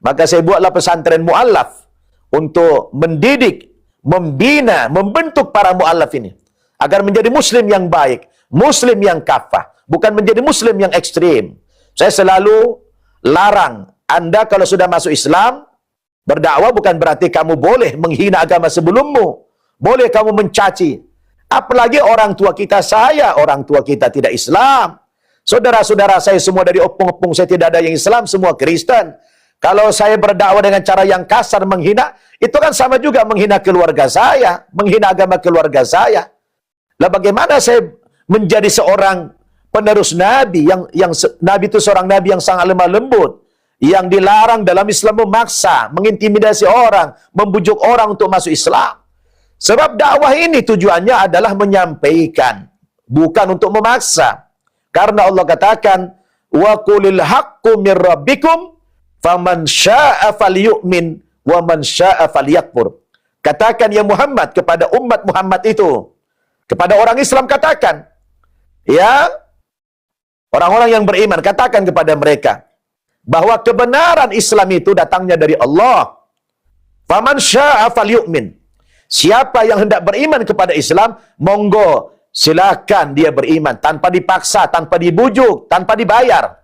Maka saya buatlah pesantren mu'allaf untuk mendidik, membina, membentuk para mu'allaf ini agar menjadi muslim yang baik, muslim yang kafah, bukan menjadi muslim yang ekstrim. Saya selalu larang Anda kalau sudah masuk Islam, berdakwah bukan berarti kamu boleh menghina agama sebelummu, boleh kamu mencaci. Apalagi orang tua kita, orang tua kita tidak Islam. Saudara-saudara saya semua dari opung-opung saya tidak ada yang Islam, semua Kristen. Kalau saya berdakwah dengan cara yang kasar menghina, itu kan sama juga menghina keluarga saya, menghina agama keluarga saya. Lah bagaimana saya menjadi seorang penerus Nabi yang Nabi itu seorang Nabi yang sangat lemah lembut, yang dilarang dalam Islam memaksa, mengintimidasi orang, membujuk orang untuk masuk Islam. Sebab dakwah ini tujuannya adalah menyampaikan, bukan untuk memaksa. Karena Allah katakan, wa qulil haqqu mir rabbikum faman syaa'a falyu'min wa man syaa'a falyakfur. Katakan ya Muhammad kepada umat Muhammad itu, kepada orang Islam katakan, ya orang-orang yang beriman, katakan kepada mereka bahwa kebenaran Islam itu datangnya dari Allah. Faman syaa'a falyu'min. Siapa yang hendak beriman kepada Islam, monggo silakan dia beriman tanpa dipaksa, tanpa dibujuk, tanpa dibayar.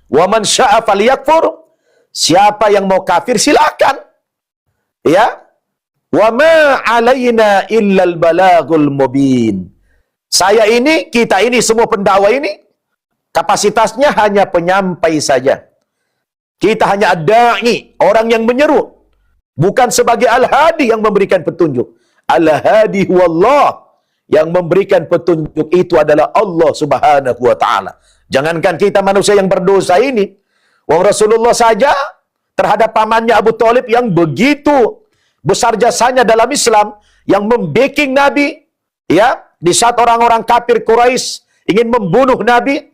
Wa man syaa'a falyakfur. Siapa yang mau kafir silakan. Ya. Wa ma 'alaina illal balagul mubin. Saya ini, kita ini, semua pendakwah ini kapasitasnya hanya penyampai saja. Kita hanya dai, orang yang menyeru. Bukan sebagai al-hadi yang memberikan petunjuk. Al-hadi huwallah. Yang memberikan petunjuk itu adalah Allah Subhanahu wa ta'ala. Jangankan kita manusia yang berdosa ini. Wong Rasulullah saja terhadap pamannya Abu Thalib yang begitu besar jasanya dalam Islam, yang membacking Nabi, ya, di saat orang-orang kafir Quraisy ingin membunuh Nabi,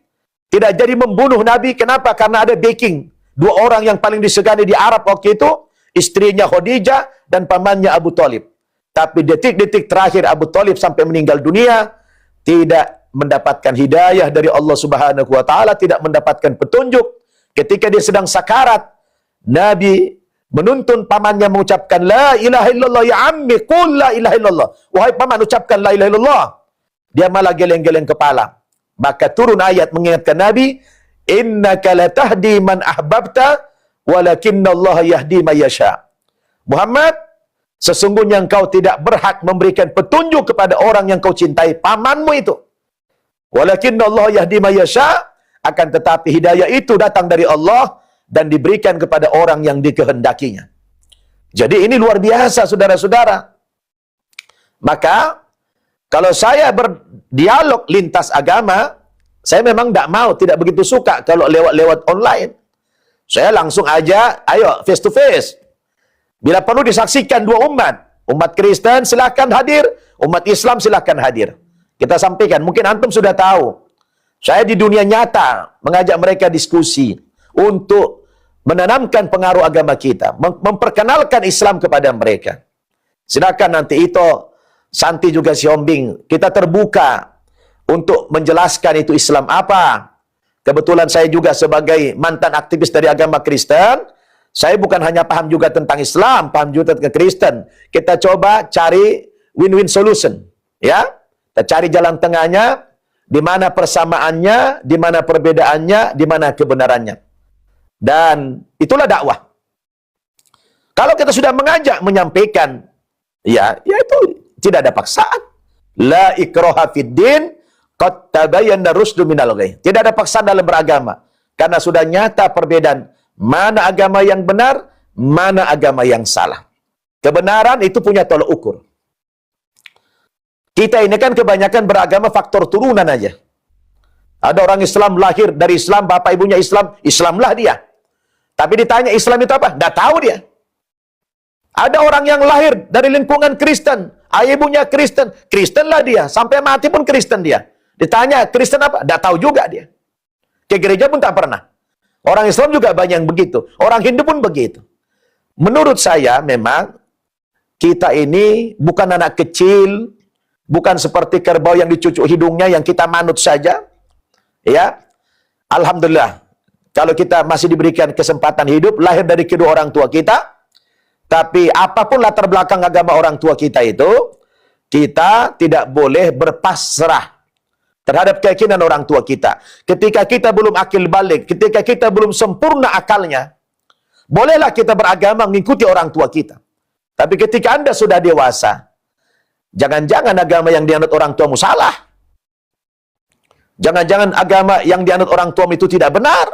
tidak jadi membunuh Nabi. Kenapa? Karena ada backing. Dua orang yang paling disegani di Arab waktu itu, istrinya Khadijah dan pamannya Abu Thalib. Tapi detik-detik terakhir Abu Thalib sampai meninggal dunia, tidak mendapatkan hidayah dari Allah Subhanahu wa taala, tidak mendapatkan petunjuk. Ketika dia sedang sakarat, Nabi menuntun pamannya mengucapkan la ilaha illallah, ya ammi qul la ilaha illallah. Wahai paman, ucapkan la ilaha illallah. Dia malah geleng-geleng kepala. Maka turun ayat mengingatkan Nabi, innaka latahdi man ahbabta walakinallaha yahdi may yasha. Muhammad, sesungguhnya engkau tidak berhak memberikan petunjuk kepada orang yang kau cintai, pamanmu itu. Walakinallaha yahdi may yasha, akan tetapi hidayah itu datang dari Allah dan diberikan kepada orang yang dikehendakinya. Jadi ini luar biasa, saudara-saudara. Maka kalau saya berdialog lintas agama, saya memang tidak begitu suka kalau lewat online. Saya langsung aja, ayo face to face. Bila perlu disaksikan dua umat. Umat Kristen silahkan hadir, umat Islam silahkan hadir. Kita sampaikan, mungkin antum sudah tahu. Saya di dunia nyata mengajak mereka diskusi untuk menanamkan pengaruh agama kita, memperkenalkan Islam kepada mereka. Silakan nanti Ito, Santi juga si Hombing, kita terbuka untuk menjelaskan itu Islam apa. Kebetulan saya juga sebagai mantan aktivis dari agama Kristen, saya bukan hanya paham juga tentang Islam, paham juga tentang Kristen. Kita coba cari win-win solution, ya. Kita cari jalan tengahnya, di mana persamaannya, di mana perbedaannya, di mana kebenarannya. Dan itulah dakwah. Kalau kita sudah mengajak, menyampaikan, ya itu tidak ada paksaan. La ikraha fid din, qad tabayyana rusdu minal ghayy. Tidak ada paksaan dalam beragama, karena sudah nyata perbedaan mana agama yang benar, mana agama yang salah. Kebenaran itu punya tolak ukur. Kita ini kan kebanyakan beragama faktor turunan aja. Ada orang Islam lahir dari Islam, bapak ibunya Islam, Islamlah dia. Tapi ditanya Islam itu apa? Tidak tahu dia. Ada orang yang lahir dari lingkungan Kristen, ayah ibunya Kristen, Kristenlah dia, sampai mati pun Kristen dia. Ditanya Kristen apa? Tidak tahu juga dia. Ke gereja pun tak pernah. Orang Islam juga banyak yang begitu. Orang Hindu pun begitu. Menurut saya memang kita ini bukan anak kecil, bukan seperti kerbau yang dicucuk hidungnya yang kita manut saja. Ya, alhamdulillah. Kalau kita masih diberikan kesempatan hidup, lahir dari kedua orang tua kita, tapi apapun latar belakang agama orang tua kita itu, kita tidak boleh berpasrah terhadap keyakinan orang tua kita. Ketika kita belum akil balik, ketika kita belum sempurna akalnya, bolehlah kita beragama mengikuti orang tua kita. Tapi ketika Anda sudah dewasa, jangan-jangan agama yang dianut orang tuamu salah. Jangan-jangan agama yang dianut orang tuamu itu tidak benar.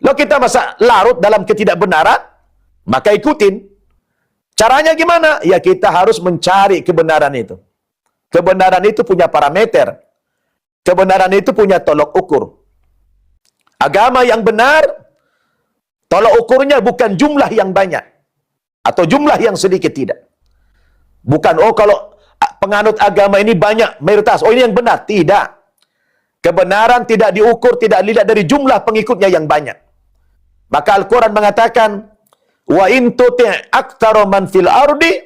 Kalau kita masa larut dalam ketidakbenaran, maka ikutin. Caranya gimana? Ya kita harus mencari kebenaran itu. Kebenaran itu punya parameter. Kebenaran itu punya tolok ukur. Agama yang benar, tolok ukurnya bukan jumlah yang banyak. Atau jumlah yang sedikit, tidak. Bukan, oh kalau penganut agama ini banyak, mayoritas, oh ini yang benar. Tidak. Kebenaran tidak diukur, tidak dilihat dari jumlah pengikutnya yang banyak. Maka Al-Quran mengatakan, wa in tuti' aktsara man fil ardi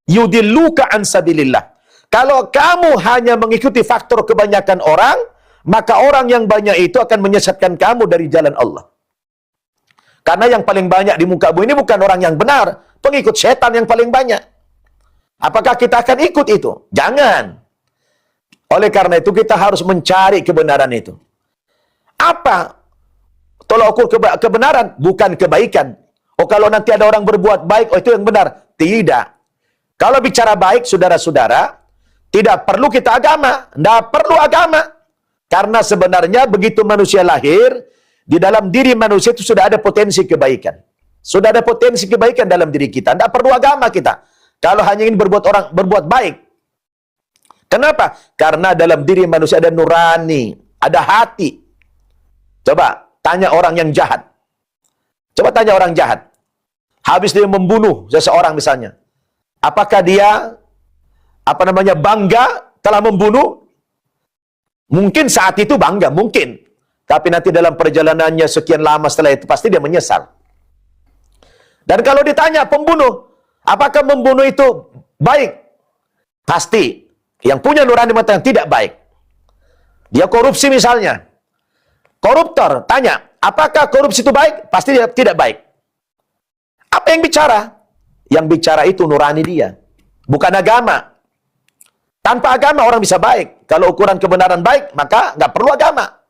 yudilluka an sabilillah. Kalau kamu hanya mengikuti faktor kebanyakan orang, maka orang yang banyak itu akan menyesatkan kamu dari jalan Allah. Karena yang paling banyak di muka bumi ini bukan orang yang benar, pengikut setan yang paling banyak. Apakah kita akan ikut itu? Jangan. Oleh karena itu kita harus mencari kebenaran itu. Apa tolak ukur kebenaran? Bukan kebaikan. Oh kalau nanti ada orang berbuat baik, oh itu yang benar. Tidak. Kalau bicara baik, saudara-saudara, tidak perlu kita agama. Tidak perlu agama. Karena sebenarnya begitu manusia lahir, di dalam diri manusia itu sudah ada potensi kebaikan. Sudah ada potensi kebaikan dalam diri kita. Tidak perlu agama kita. Kalau hanya ingin berbuat baik. Kenapa? Karena dalam diri manusia ada nurani, ada hati. Coba tanya orang yang jahat. Coba tanya orang jahat. Habis dia membunuh seseorang misalnya. Apakah dia bangga telah membunuh? Mungkin saat itu bangga, mungkin. Tapi nanti dalam perjalanannya sekian lama setelah itu, pasti dia menyesal. Dan kalau ditanya pembunuh, apakah membunuh itu baik? Pasti. Yang punya nurani mengatakan tidak baik. Dia korupsi misalnya. Koruptor, tanya, apakah korupsi itu baik? Pasti dia tidak baik. Apa yang bicara? Yang bicara itu nurani dia. Bukan agama. Tanpa agama orang bisa baik. Kalau ukuran kebenaran baik, maka nggak perlu agama.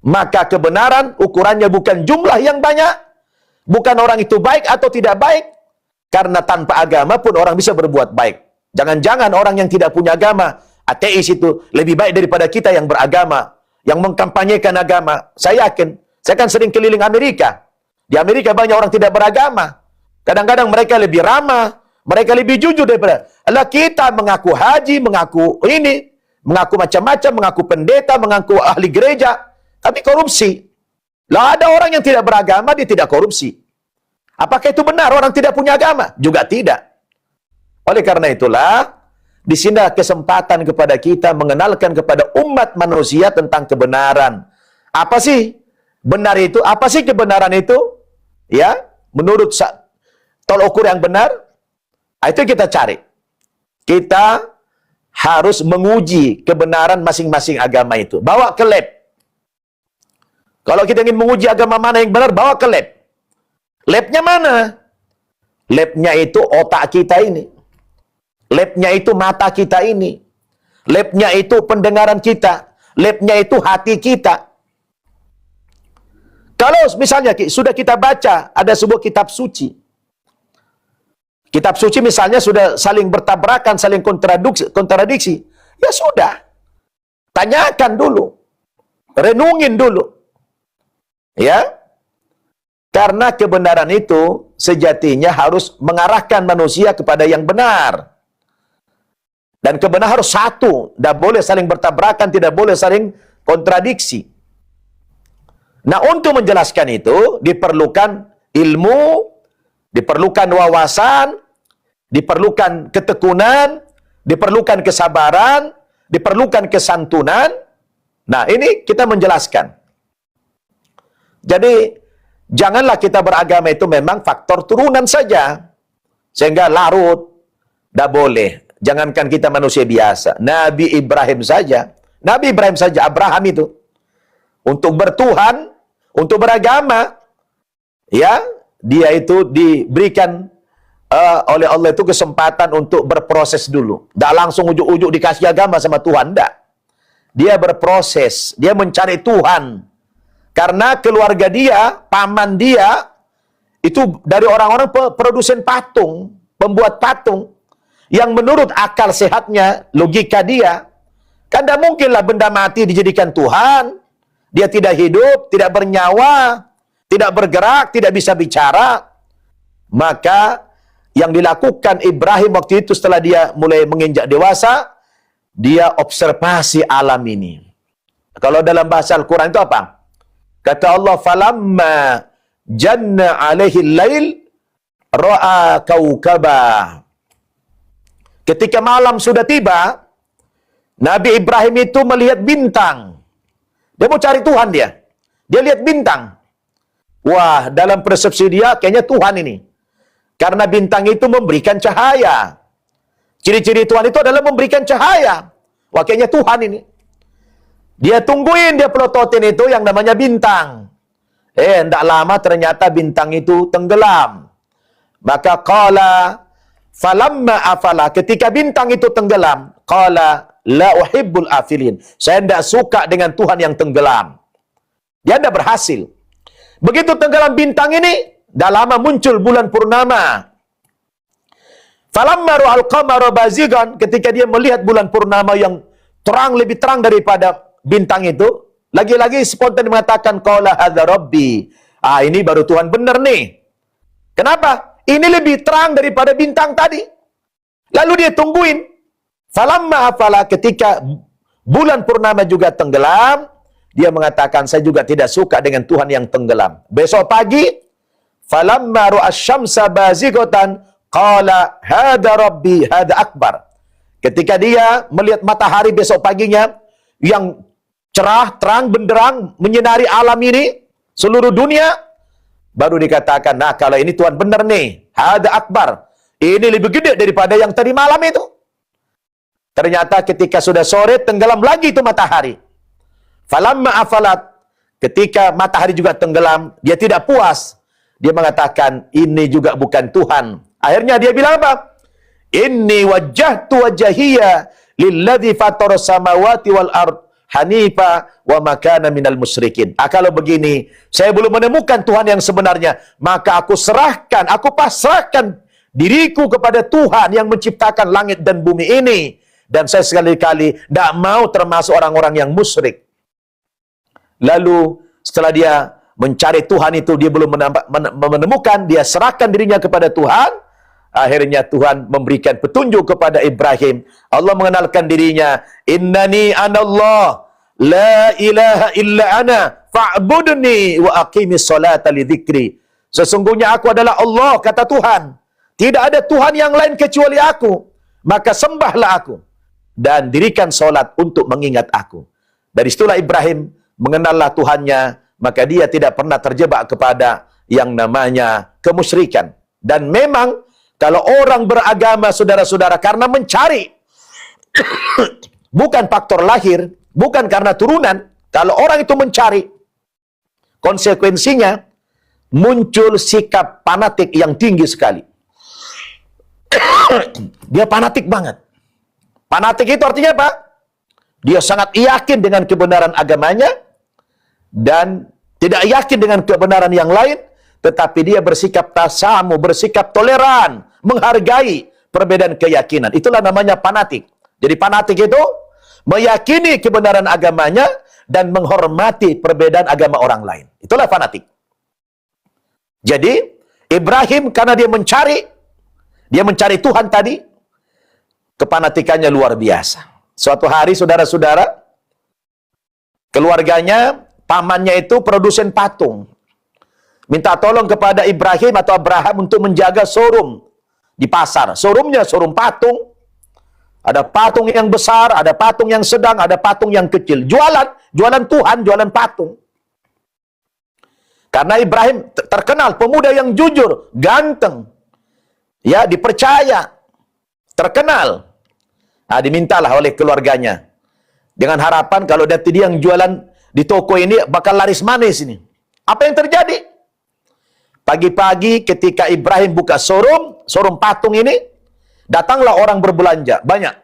Maka kebenaran ukurannya bukan jumlah yang banyak, bukan orang itu baik atau tidak baik, karena tanpa agama pun orang bisa berbuat baik. Jangan-jangan orang yang tidak punya agama, ateis itu lebih baik daripada kita yang beragama, yang mengkampanyekan agama. Saya yakin, saya kan sering keliling Amerika. Di Amerika banyak orang tidak beragama. Kadang-kadang mereka lebih ramah, mereka lebih jujur daripada kita mengaku haji, mengaku ini, mengaku macam-macam, mengaku pendeta, mengaku ahli gereja, tapi korupsi. Lah ada orang yang tidak beragama, dia tidak korupsi. Apakah itu benar orang tidak punya agama? Juga tidak. Oleh karena itulah, di sini kesempatan kepada kita mengenalkan kepada umat manusia tentang kebenaran. Apa sih benar itu? Apa sih kebenaran itu? Ya, menurut tolak ukur yang benar, itu kita cari. Kita harus menguji kebenaran masing-masing agama itu. Bawa ke lab. Kalau kita ingin menguji agama mana yang benar, bawa ke lab. Labnya mana? Labnya itu otak kita ini. Labnya itu mata kita ini. Labnya itu pendengaran kita. Labnya itu hati kita. Kalau misalnya sudah kita baca, ada sebuah kitab suci. Kitab suci misalnya sudah saling bertabrakan, saling kontradiksi. Ya sudah. Tanyakan dulu. Renungin dulu. Ya, karena kebenaran itu sejatinya harus mengarahkan manusia kepada yang benar. Dan kebenaran harus satu, tidak boleh saling bertabrakan, tidak boleh saling kontradiksi. Nah, untuk menjelaskan itu diperlukan ilmu, diperlukan wawasan, diperlukan ketekunan, diperlukan kesabaran, diperlukan kesantunan. Nah, ini kita menjelaskan. Jadi, janganlah kita beragama itu memang faktor turunan saja. Sehingga larut. Tidak boleh. Jangankan kita manusia biasa. Nabi Ibrahim saja. Nabi Ibrahim saja, Abraham itu. Untuk bertuhan, untuk beragama. Ya, dia itu diberikan oleh Allah itu kesempatan untuk berproses dulu. Tidak langsung ujuk-ujuk dikasih agama sama Tuhan. Tidak. Dia berproses. Dia mencari Tuhan. Karena keluarga dia, paman dia, itu dari orang-orang produsen patung, pembuat patung, yang menurut akal sehatnya, logika dia, kan tidak mungkinlah benda mati dijadikan Tuhan, dia tidak hidup, tidak bernyawa, tidak bergerak, tidak bisa bicara. Maka, yang dilakukan Ibrahim waktu itu setelah dia mulai menginjak dewasa, dia observasi alam ini. Kalau dalam bahasa Al-Quran itu apa? Kata Allah, falamma janna alaihi lail ra'a kaukaba. Ketika malam sudah tiba, Nabi Ibrahim itu melihat bintang. Dia mau cari Tuhan dia. Dia lihat bintang. Wah, dalam persepsi dia kayaknya Tuhan ini. Karena bintang itu memberikan cahaya. Ciri-ciri Tuhan itu adalah memberikan cahaya. Wah, kayaknya Tuhan ini. Dia tungguin, dia pelototin itu yang namanya bintang. Tidak lama ternyata bintang itu tenggelam. Maka qala falamma afala, ketika bintang itu tenggelam, qala la uhibbul afilin. Saya tidak suka dengan Tuhan yang tenggelam. Dia tidak berhasil. Begitu tenggelam bintang ini, dah lama muncul bulan purnama. Falamma ru'al qamara bazigan, ketika dia melihat bulan purnama yang terang, lebih terang daripada bintang itu, lagi-lagi spontan mengatakan qala hadza rabbi. Ini baru Tuhan benar nih. Kenapa? Ini lebih terang daripada bintang tadi. Lalu dia tungguin. Falamma afala, ketika bulan purnama juga tenggelam, dia mengatakan saya juga tidak suka dengan Tuhan yang tenggelam. Besok pagi, falamma ru'asy-syamsa bazighatan qala hadza rabbi hadza akbar. Ketika dia melihat matahari besok paginya yang cerah, terang, benderang, menyinari alam ini, seluruh dunia, baru dikatakan, nah kalau ini Tuhan benar nih, hada akbar, ini lebih gede daripada yang tadi malam itu. Ternyata ketika sudah sore, tenggelam lagi itu matahari. Falamma afalat, ketika matahari juga tenggelam, dia tidak puas. Dia mengatakan, ini juga bukan Tuhan. Akhirnya dia bilang apa? Inni wajjahtu wajahiyya lilladzi fatara samawati wal ard hanifa wa makana minal musyrikin. Kalau begini, saya belum menemukan Tuhan yang sebenarnya, maka aku serahkan, aku pasrahkan diriku kepada Tuhan yang menciptakan langit dan bumi ini. Dan saya sekali-kali tidak mau termasuk orang-orang yang musyrik. Lalu setelah dia mencari Tuhan itu, dia belum menemukan, dia serahkan dirinya kepada Tuhan. Akhirnya Tuhan memberikan petunjuk kepada Ibrahim. Allah mengenalkan dirinya, innani anallah, la ilaha illa ana, fa'budni wa aqimis salata li dzikri. Sesungguhnya aku adalah Allah, kata Tuhan. Tidak ada Tuhan yang lain kecuali aku. Maka sembahlah aku dan dirikan solat untuk mengingat aku. Dari situlah Ibrahim mengenallah Tuhannya, maka dia tidak pernah terjebak kepada yang namanya kemusyrikan. Dan memang kalau orang beragama, saudara-saudara, karena mencari, bukan faktor lahir, bukan karena turunan, kalau orang itu mencari, konsekuensinya muncul sikap fanatik yang tinggi sekali. Dia fanatik banget. Fanatik itu artinya apa? Dia sangat yakin dengan kebenaran agamanya, dan tidak yakin dengan kebenaran yang lain, tetapi dia bersikap tasamu, bersikap toleran, menghargai perbedaan keyakinan. Itulah namanya fanatik. Jadi fanatik itu meyakini kebenaran agamanya dan menghormati perbedaan agama orang lain. Itulah fanatik. Jadi Ibrahim karena dia mencari Tuhan tadi, kefanatikannya luar biasa. Suatu hari saudara-saudara, keluarganya, pamannya itu produsen patung. Minta tolong kepada Ibrahim atau Abraham untuk menjaga showroom di pasar. Showroomnya showroom patung. Ada patung yang besar, ada patung yang sedang, ada patung yang kecil. Jualan Tuhan, jualan patung. Karena Ibrahim terkenal pemuda yang jujur, ganteng, ya, dipercaya, terkenal. Nah, dimintalah oleh keluarganya dengan harapan kalau dia yang jualan di toko ini bakal laris manis ini. Apa yang terjadi? Pagi-pagi ketika Ibrahim buka showroom patung ini, datanglah orang berbelanja, banyak.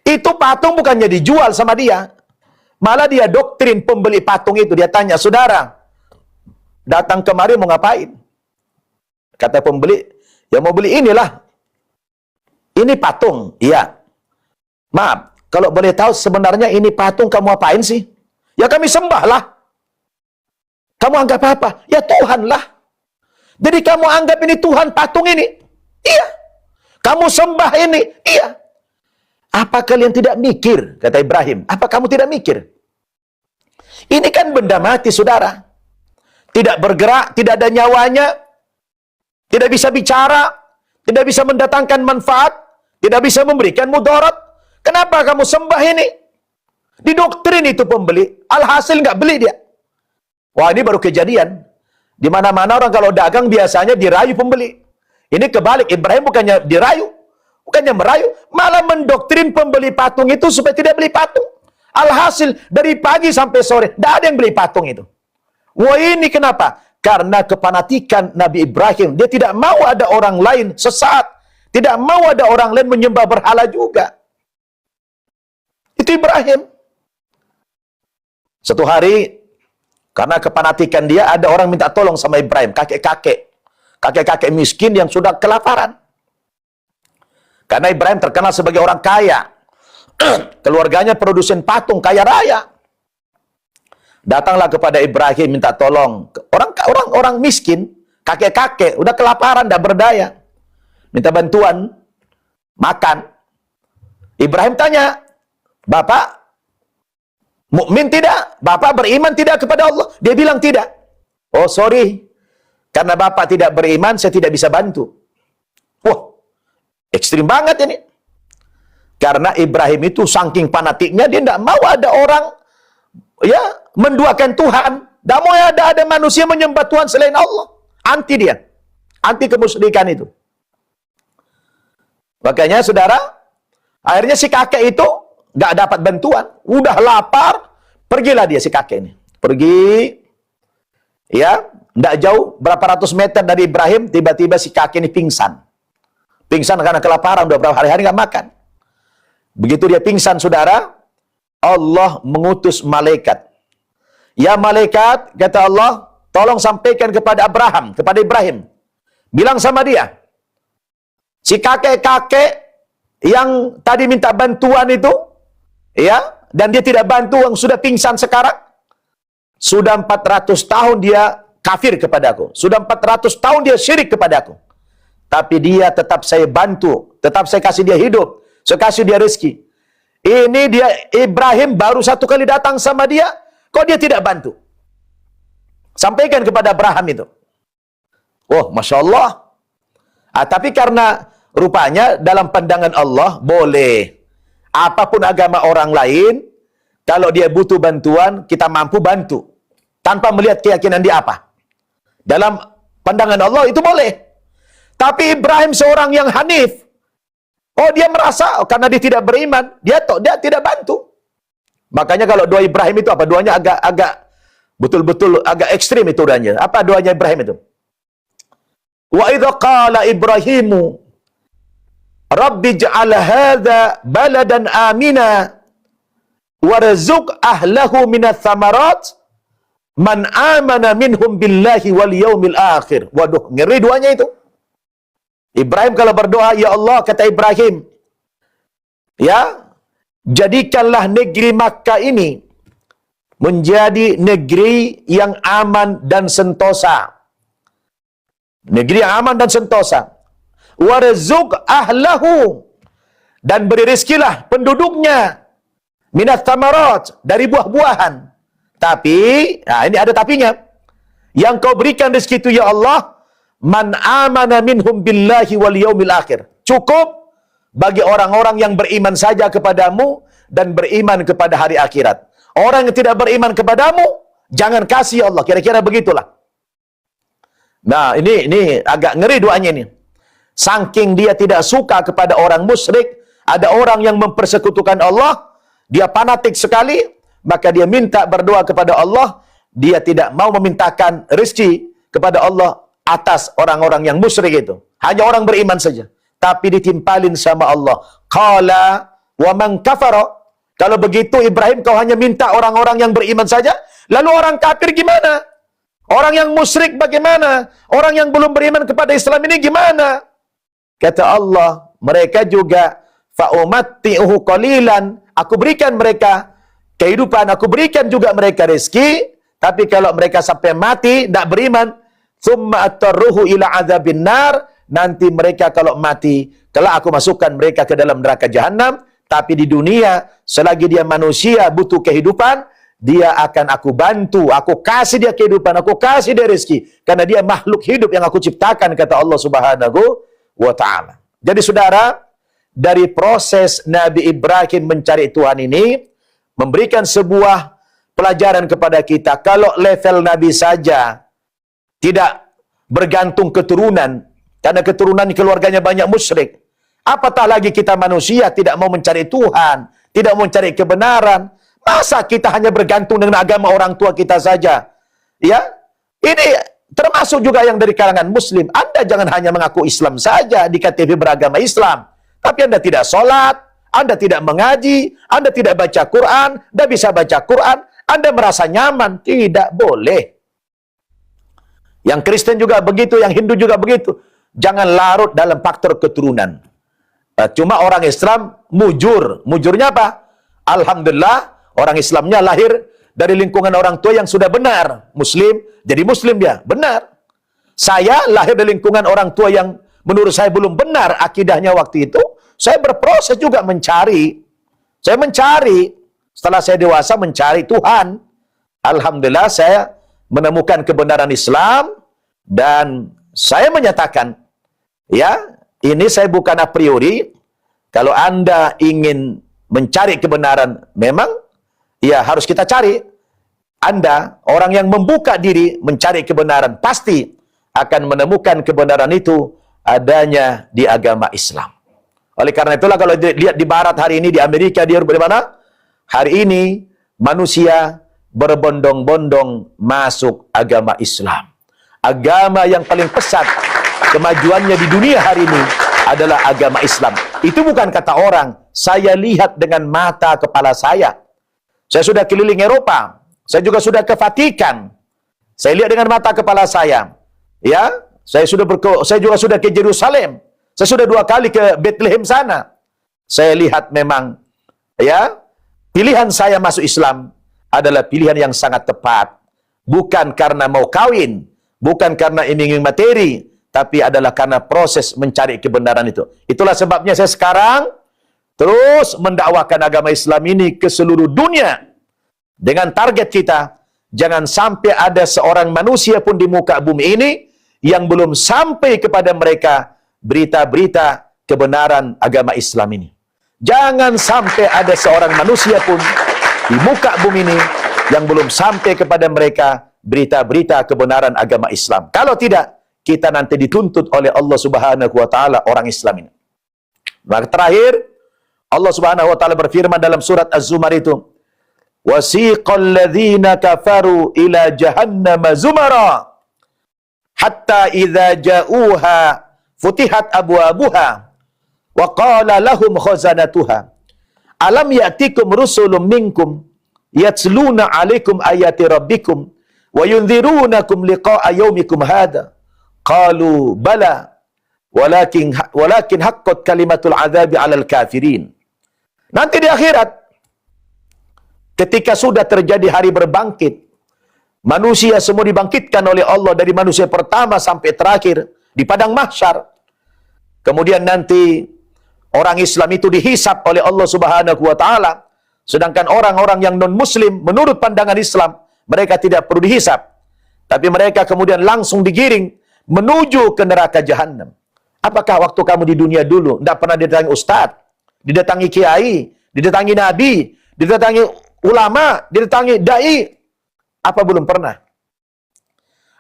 Itu patung bukannya dijual sama dia, malah dia doktrin pembeli patung itu. Dia tanya, saudara, datang kemari mau ngapain? Kata pembeli, ya mau beli inilah. Ini patung, iya. Maaf, kalau boleh tahu sebenarnya ini patung kamu apain sih? Ya kami sembah lah. Kamu anggap apa? Ya Tuhan lah. Jadi kamu anggap ini Tuhan patung ini? Iya. Kamu sembah ini? Iya. Apa kalian tidak mikir? Kata Ibrahim. Apa kamu tidak mikir? Ini kan benda mati, saudara. Tidak bergerak, tidak ada nyawanya, tidak bisa bicara, tidak bisa mendatangkan manfaat, tidak bisa memberikan mudarat. Kenapa kamu sembah ini? Didoktrin itu pembeli, alhasil nggak beli dia. Wah, ini baru kejadian. Di mana-mana orang kalau dagang biasanya dirayu pembeli. Ini kebalik, Ibrahim bukannya dirayu, bukannya merayu, malah mendoktrin pembeli patung itu supaya tidak beli patung. Alhasil dari pagi sampai sore, tidak ada yang beli patung itu. Wah, ini kenapa? Karena kefanatikan Nabi Ibrahim. Dia tidak mau ada orang lain sesat, tidak mau ada orang lain menyembah berhala juga. Itu Ibrahim. Satu hari, karena kefanatikan dia, ada orang minta tolong sama Ibrahim, kakek-kakek miskin yang sudah kelaparan. Karena Ibrahim terkenal sebagai orang kaya. Keluarganya produsen patung, kaya raya. Datanglah kepada Ibrahim minta tolong. Orang miskin, kakek-kakek, udah kelaparan, tidak berdaya. Minta bantuan, makan. Ibrahim tanya, Bapak mukmin tidak? Bapak beriman tidak kepada Allah? Dia bilang tidak. Oh sorry, karena Bapak tidak beriman, saya tidak bisa bantu. Wah, ekstrim banget ini. Karena Ibrahim itu saking fanatiknya, dia tidak mau ada orang menduakan Tuhan. Tak mau ada manusia menyembah Tuhan selain Allah. Anti dia. Anti kemusyrikan itu. Makanya saudara, akhirnya si kakek itu gak dapat bantuan. Udah lapar, pergilah dia si kakek ini. Pergi, ya, tidak jauh, berapa ratus meter dari Ibrahim, tiba-tiba si kakek ini pingsan. Pingsan karena kelaparan, udah berapa hari-hari gak makan. Begitu dia pingsan, saudara, Allah mengutus malaikat. Ya malaikat, kata Allah, tolong sampaikan kepada Ibrahim. Bilang sama dia, si kakek-kakek yang tadi minta bantuan itu, ya, dan dia tidak bantu, yang sudah pingsan sekarang, sudah 400 tahun dia kafir kepadaku. Sudah 400 tahun dia syirik kepadaku. Tapi dia tetap saya bantu, tetap saya kasih dia hidup, saya kasih dia rezeki. Ini dia, Ibrahim baru satu kali datang sama dia, kok dia tidak bantu? Sampaikan kepada Abraham itu. Oh, Masya Allah. Tapi karena rupanya dalam pandangan Allah, boleh. Apapun agama orang lain, kalau dia butuh bantuan, kita mampu bantu. Tanpa melihat keyakinan dia apa. Dalam pandangan Allah itu boleh. Tapi Ibrahim seorang yang hanif. Oh, dia merasa, karena dia tidak beriman, dia tidak bantu. Makanya kalau doa Ibrahim itu apa? Doanya agak betul-betul agak ekstrim itu doanya. Apa doanya Ibrahim itu? Wa idza qala Ibrahimu Rabbi ij'al hadza baladan amina warzuq ahlahu minats tsamarat man amana minhum billahi wal yaumil akhir. Waduh, ngeri doanya itu. Ibrahim kalau berdoa, ya Allah, kata Ibrahim, ya, jadikanlah negeri Makkah ini menjadi negeri yang aman dan sentosa. Negeri yang aman dan sentosa. Warzuq ahlahu, dan beri rezekilah penduduknya minat tamarat, dari buah-buahan. Tapi, nah ini ada tapinya. Yang kau berikan rezeki itu ya Allah, man amana minhum billahi wal yaumil akhir. Cukup bagi orang-orang yang beriman saja kepadamu dan beriman kepada hari akhirat. Orang yang tidak beriman kepadamu, jangan kasih ya Allah. Kira-kira begitulah. Nah, ini agak ngeri doanya ini. Saking dia tidak suka kepada orang musyrik, ada orang yang mempersekutukan Allah, dia fanatik sekali, maka dia minta berdoa kepada Allah, dia tidak mau memintakan rezeki kepada Allah atas orang-orang yang musyrik itu. Hanya orang beriman saja. Tapi ditimpalin sama Allah. Qala wa man kafara. Kalau begitu Ibrahim, kau hanya minta orang-orang yang beriman saja, lalu orang kafir gimana? Orang yang musyrik bagaimana? Orang yang belum beriman kepada Islam ini gimana? Kata Allah, mereka juga fa'umatti'uhu qalilan. Aku berikan mereka kehidupan, aku berikan juga mereka rezeki, tapi kalau mereka sampai mati tidak beriman, tsumma attarruhu ila adzabin nar, nanti mereka kalau mati, kelak aku masukkan mereka ke dalam neraka jahanam. Tapi di dunia, selagi dia manusia butuh kehidupan, dia akan aku bantu, aku kasih dia kehidupan, aku kasih dia rezeki, karena dia makhluk hidup yang aku ciptakan, kata Allah Subhanahu wa ta'ala. Jadi saudara, dari proses Nabi Ibrahim mencari Tuhan ini, memberikan sebuah pelajaran kepada kita. Kalau level Nabi saja tidak bergantung keturunan, karena keturunan keluarganya banyak musyrik, apatah lagi kita manusia tidak mau mencari Tuhan, tidak mau mencari kebenaran. Masa kita hanya bergantung dengan agama orang tua kita saja? Ya, ini termasuk juga yang dari kalangan Muslim. Anda jangan hanya mengaku Islam saja di KTP beragama Islam, tapi Anda tidak sholat, Anda tidak mengaji, Anda tidak baca Quran, Anda bisa baca Quran, Anda merasa nyaman. Tidak boleh. Yang Kristen juga begitu, yang Hindu juga begitu. Jangan larut dalam faktor keturunan. Cuma orang Islam mujur. Mujurnya apa? Alhamdulillah, orang Islamnya lahir dari lingkungan orang tua yang sudah benar. Muslim, jadi Muslim dia. Benar. Saya lahir dari lingkungan orang tua yang menurut saya belum benar akidahnya waktu itu. Saya berproses juga mencari. Saya mencari. Setelah saya dewasa mencari Tuhan. Alhamdulillah saya menemukan kebenaran Islam. Dan saya menyatakan, ya, ini saya bukan a priori. Kalau Anda ingin mencari kebenaran, memang ya harus kita cari. Anda, orang yang membuka diri mencari kebenaran, pasti akan menemukan kebenaran itu adanya di agama Islam. Oleh karena itulah kalau lihat di barat hari ini, di Amerika, di Eropa, di mana? Hari ini manusia berbondong-bondong masuk agama Islam. Agama yang paling pesat kemajuannya di dunia hari ini adalah agama Islam. Itu bukan kata orang, saya lihat dengan mata kepala saya. Saya sudah keliling Eropa, saya juga sudah ke Vatikan. Saya lihat dengan mata kepala saya. Ya, saya juga sudah ke Yerusalem. Saya sudah 2 kali ke Bethlehem sana. Saya lihat memang, ya, pilihan saya masuk Islam adalah pilihan yang sangat tepat. Bukan karena mau kawin, bukan karena ingin materi, tapi adalah karena proses mencari kebenaran itu. Itulah sebabnya saya sekarang terus mendakwakan agama Islam ini ke seluruh dunia. Dengan target kita, jangan sampai ada seorang manusia pun di muka bumi ini yang belum sampai kepada mereka berita-berita kebenaran agama Islam ini. Jangan sampai ada seorang manusia pun di muka bumi ini yang belum sampai kepada mereka berita-berita kebenaran agama Islam. Kalau tidak, kita nanti dituntut oleh Allah Subhanahu wa taala orang Islam ini. Maka terakhir, Allah Subhanahu wa taala berfirman dalam surat Az-Zumar itu, wasiqal ladzina kafaru ila jahannama zumara hatta idza ja'uha futihat abwabuha wa qala lahum khazanatuha alam ya'tikum rusulun minkum yatluna 'alaikum ayati rabbikum wa yunzirunakum liqa'a yaumikum hadha qalu bala walakin haqqat kalimatul 'adzabi 'alal kafirin. Nanti di akhirat, ketika sudah terjadi hari berbangkit, manusia semua dibangkitkan oleh Allah dari manusia pertama sampai terakhir di padang mahsyar. Kemudian nanti orang Islam itu dihisap oleh Allah Subhanahu wa taala, sedangkan orang-orang yang non-muslim menurut pandangan Islam, mereka tidak perlu dihisap. Tapi mereka kemudian langsung digiring menuju ke neraka jahanam. Apakah waktu kamu di dunia dulu tidak pernah didatangi ustadz, didatangi kiai, didatangi nabi, didatangi ulama, didatangi dai? Apa belum pernah?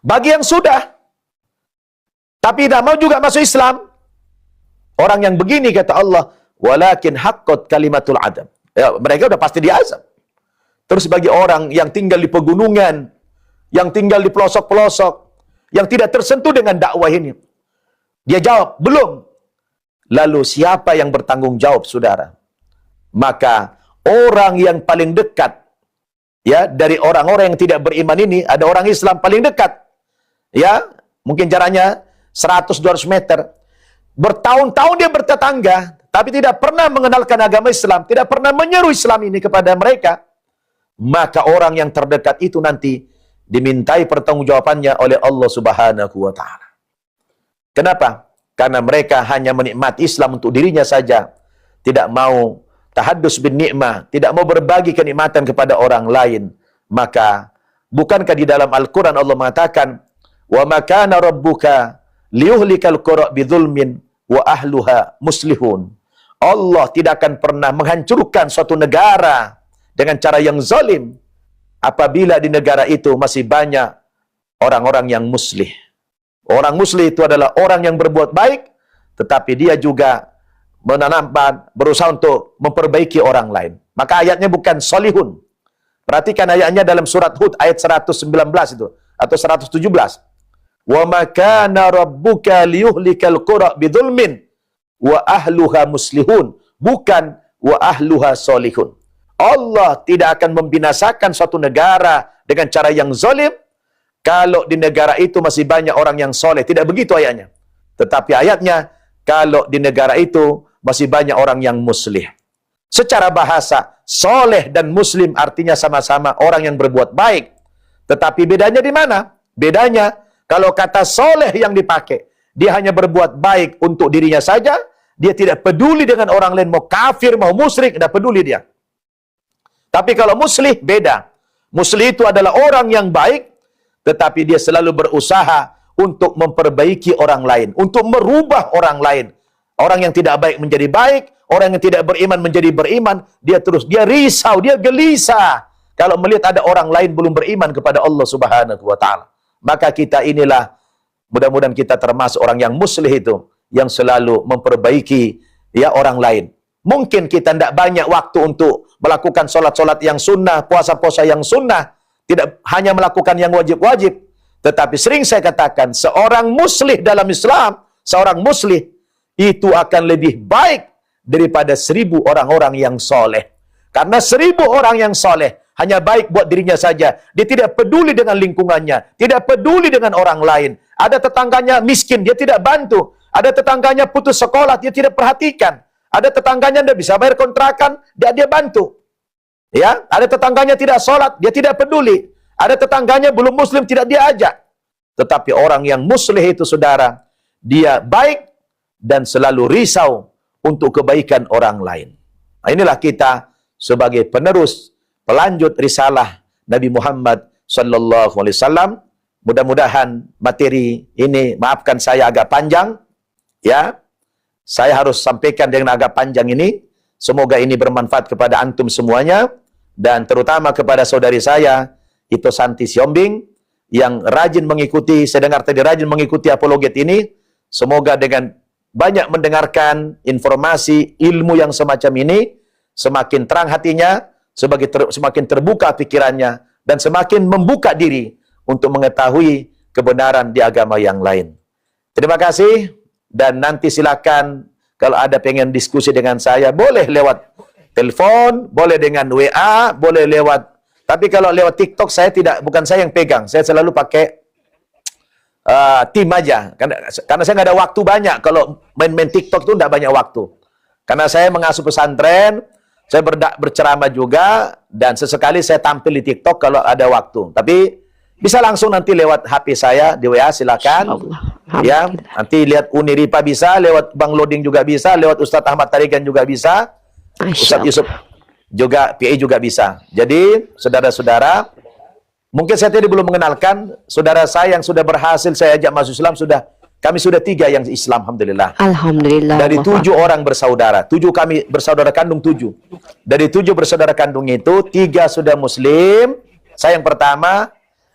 Bagi yang sudah tapi tidak mau juga masuk Islam, orang yang begini kata Allah, walakin haqqat kalimatul adab. Ya, mereka udah pasti diazab. Terus bagi orang yang tinggal di pegunungan, yang tinggal di pelosok-pelosok, yang tidak tersentuh dengan dakwah ini, dia jawab, belum. Lalu siapa yang bertanggung jawab, saudara? Maka orang yang paling dekat, ya, dari orang-orang yang tidak beriman ini, ada orang Islam paling dekat, ya, mungkin jaraknya 100-200 meter. Bertahun-tahun dia bertetangga, tapi tidak pernah mengenalkan agama Islam, tidak pernah menyeru Islam ini kepada mereka. Maka orang yang terdekat itu nanti dimintai pertanggungjawabannya oleh Allah Subhanahu wa taala. Kenapa? Karena mereka hanya menikmati Islam untuk dirinya saja, tidak mau tahaddus bin ni'mah, tidak mau berbagi kenikmatan kepada orang lain. Maka bukankah di dalam Al-Quran Allah mengatakan, wa ma kana rabbuka liyuhlikal qura bidzulmin wa ahluha muslihun. Allah tidak akan pernah menghancurkan suatu negara dengan cara yang zalim apabila di negara itu masih banyak orang-orang yang muslih. Orang muslih itu adalah orang yang berbuat baik, tetapi dia juga menanamkan, berusaha untuk memperbaiki orang lain. Maka ayatnya bukan solihun. Perhatikan ayatnya dalam surat Hud ayat 119 itu atau 117. Wa ma kana rabbuka liyuhlikal qura bidzulmin wa ahluha muslihun, bukan wa ahluha solihun. Allah tidak akan membinasakan suatu negara dengan cara yang zalim kalau di negara itu masih banyak orang yang soleh. Tidak begitu ayatnya. Tetapi ayatnya, kalau di negara itu masih banyak orang yang muslih. Secara bahasa, soleh dan muslim artinya sama-sama orang yang berbuat baik. Tetapi bedanya di mana? Bedanya, kalau kata soleh yang dipakai, dia hanya berbuat baik untuk dirinya saja, dia tidak peduli dengan orang lain, mau kafir, mau musyrik, tidak peduli dia. Tapi kalau muslih, beda. Muslih itu adalah orang yang baik, tetapi dia selalu berusaha untuk memperbaiki orang lain, untuk merubah orang lain. Orang yang tidak baik menjadi baik, orang yang tidak beriman menjadi beriman, dia risau, dia gelisah kalau melihat ada orang lain belum beriman kepada Allah Subhanahu wa taala. Maka kita inilah, mudah-mudahan kita termasuk orang yang muslih itu, yang selalu memperbaiki ya orang lain. Mungkin kita tidak banyak waktu untuk melakukan solat-solat yang sunnah, puasa-puasa yang sunnah, tidak hanya melakukan yang wajib-wajib, tetapi sering saya katakan, seorang muslih dalam Islam, seorang muslih itu akan lebih baik daripada 1000 orang-orang yang soleh. Karena 1000 orang yang soleh hanya baik buat dirinya saja. Dia tidak peduli dengan lingkungannya, tidak peduli dengan orang lain. Ada tetangganya miskin, dia tidak bantu. Ada tetangganya putus sekolah, dia tidak perhatikan. Ada tetangganya tidak bisa bayar kontrakan, dia bantu. Ya, ada tetangganya tidak sholat, dia tidak peduli. Ada tetangganya belum muslim, tidak dia ajak. Tetapi orang yang muslih itu, saudara, dia baik dan selalu risau untuk kebaikan orang lain. Nah, inilah kita sebagai penerus, pelanjut risalah Nabi Muhammad sallallahu alaihi wasallam. Mudah-mudahan materi ini, maafkan saya agak panjang, ya. Saya harus sampaikan dengan agak panjang ini. Semoga ini bermanfaat kepada antum semuanya, dan terutama kepada saudari saya, itu Santi Siombing, yang rajin mengikuti, saya dengar tadi rajin mengikuti apologet ini. Semoga dengan banyak mendengarkan informasi, ilmu yang semacam ini, semakin terang hatinya, semakin terbuka pikirannya, dan semakin membuka diri untuk mengetahui kebenaran di agama yang lain. Terima kasih, dan nanti silakan kalau ada pengen diskusi dengan saya, boleh lewat telepon, boleh dengan WA, boleh lewat. Tapi kalau lewat TikTok bukan saya yang pegang, saya selalu pakai tim aja. Karena saya nggak ada waktu banyak. Kalau main-main TikTok itu nggak banyak waktu. Karena saya mengasuh pesantren, saya berceramah juga, dan sesekali saya tampil di TikTok kalau ada waktu. Tapi bisa langsung nanti lewat HP saya di WA, silakan. Ya, nanti lihat Uni Ripa bisa, lewat Bang Loding juga bisa, lewat Ustadz Ahmad Tarigan juga bisa, Ustadz Yusuf juga, PA juga bisa. Jadi, saudara-saudara, mungkin saya tadi belum mengenalkan saudara saya yang sudah berhasil saya ajak masuk Islam, kami sudah 3 yang Islam, alhamdulillah. Alhamdulillah. Dari 7 orang bersaudara, 7 kami bersaudara kandung 7. Dari 7 bersaudara kandung itu 3 sudah Muslim, saya yang pertama.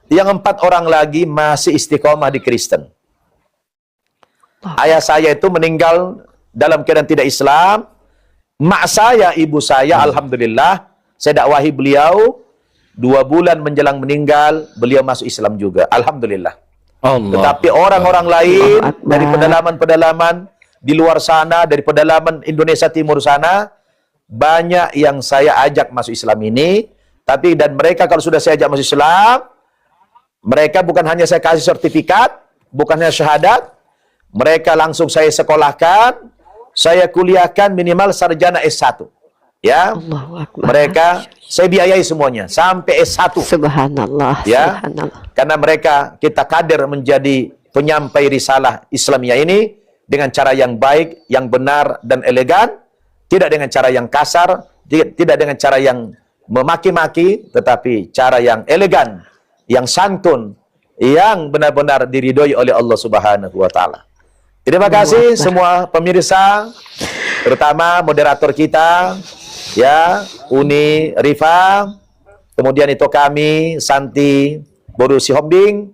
Yang 4 orang lagi masih istiqomah di Kristen. Ayah saya itu meninggal dalam keadaan tidak Islam. Mak saya, ibu saya, alhamdulillah, saya dakwahi beliau. 2 bulan menjelang meninggal, beliau masuk Islam juga. Alhamdulillah. Allah. Tetapi orang-orang lain dari pedalaman-pedalaman di luar sana, dari pedalaman Indonesia Timur sana, banyak yang saya ajak masuk Islam ini. Dan mereka kalau sudah saya ajak masuk Islam, mereka bukan hanya saya kasih sertifikat, bukan hanya syahadat, mereka langsung saya sekolahkan, saya kuliahkan minimal sarjana S1. Ya, mereka saya biayai semuanya sampai S1. Subhanallah. Ya, Subhanallah. karena mereka kita kader menjadi penyampai risalah Islamiyah ini dengan cara yang baik, yang benar dan elegan, tidak dengan cara yang kasar, tidak dengan cara yang memaki-maki, tetapi cara yang elegan, yang santun, yang benar-benar diridhoi oleh Allah Subhanahu wa taala. Terima kasih semua pemirsa, terutama moderator kita, ya, Uni Rifa, kemudian itu kami, Santi Boru Sihombing,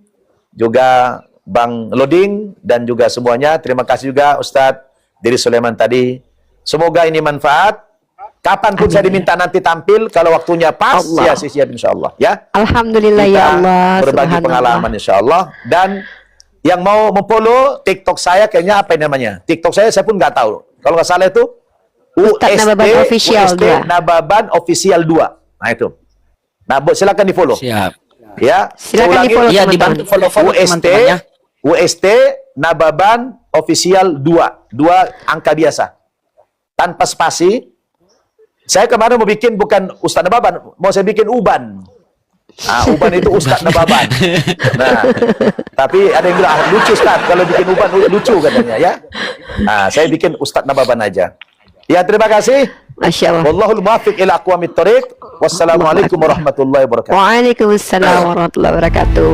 juga Bang Loding, dan juga semuanya. Terima kasih juga Ustadz Diri Sulaiman tadi. Semoga ini manfaat. Kapanpun saya diminta nanti tampil, kalau waktunya pas, ya siap insyaallah. Ya. Alhamdulillah Kita ya Allah. berbagi pengalaman insyaallah. Dan yang mau memfollow TikTok saya, kayaknya apa namanya? TikTok saya pun nggak tahu. Kalau nggak salah itu Nababan Official 2. Nababan Official 2. Nah itu. Nah, silakan di follow. Siap. Ya. Silakan di-follow, Ya, teman-teman. dibantu follow-follow UST, teman-teman ya. UST Nababan Official 2. 2 angka biasa. Tanpa spasi. Saya kemarin mau bikin bukan Ustadz Nababan, mau saya bikin Uban. Nah, Uban itu Ustadz Nababan. Nah, tapi ada yang bilang, lucu Ustadz, kalau bikin Uban lucu katanya ya. Nah, saya bikin Ustadz Nababan aja. Ya, terima kasih. Masya Allah. Wallahul muwaffiq ila aqwamit thoriq. Wassalamualaikum warahmatullahi wabarakatuh. Waalaikumsalam warahmatullahi wabarakatuh.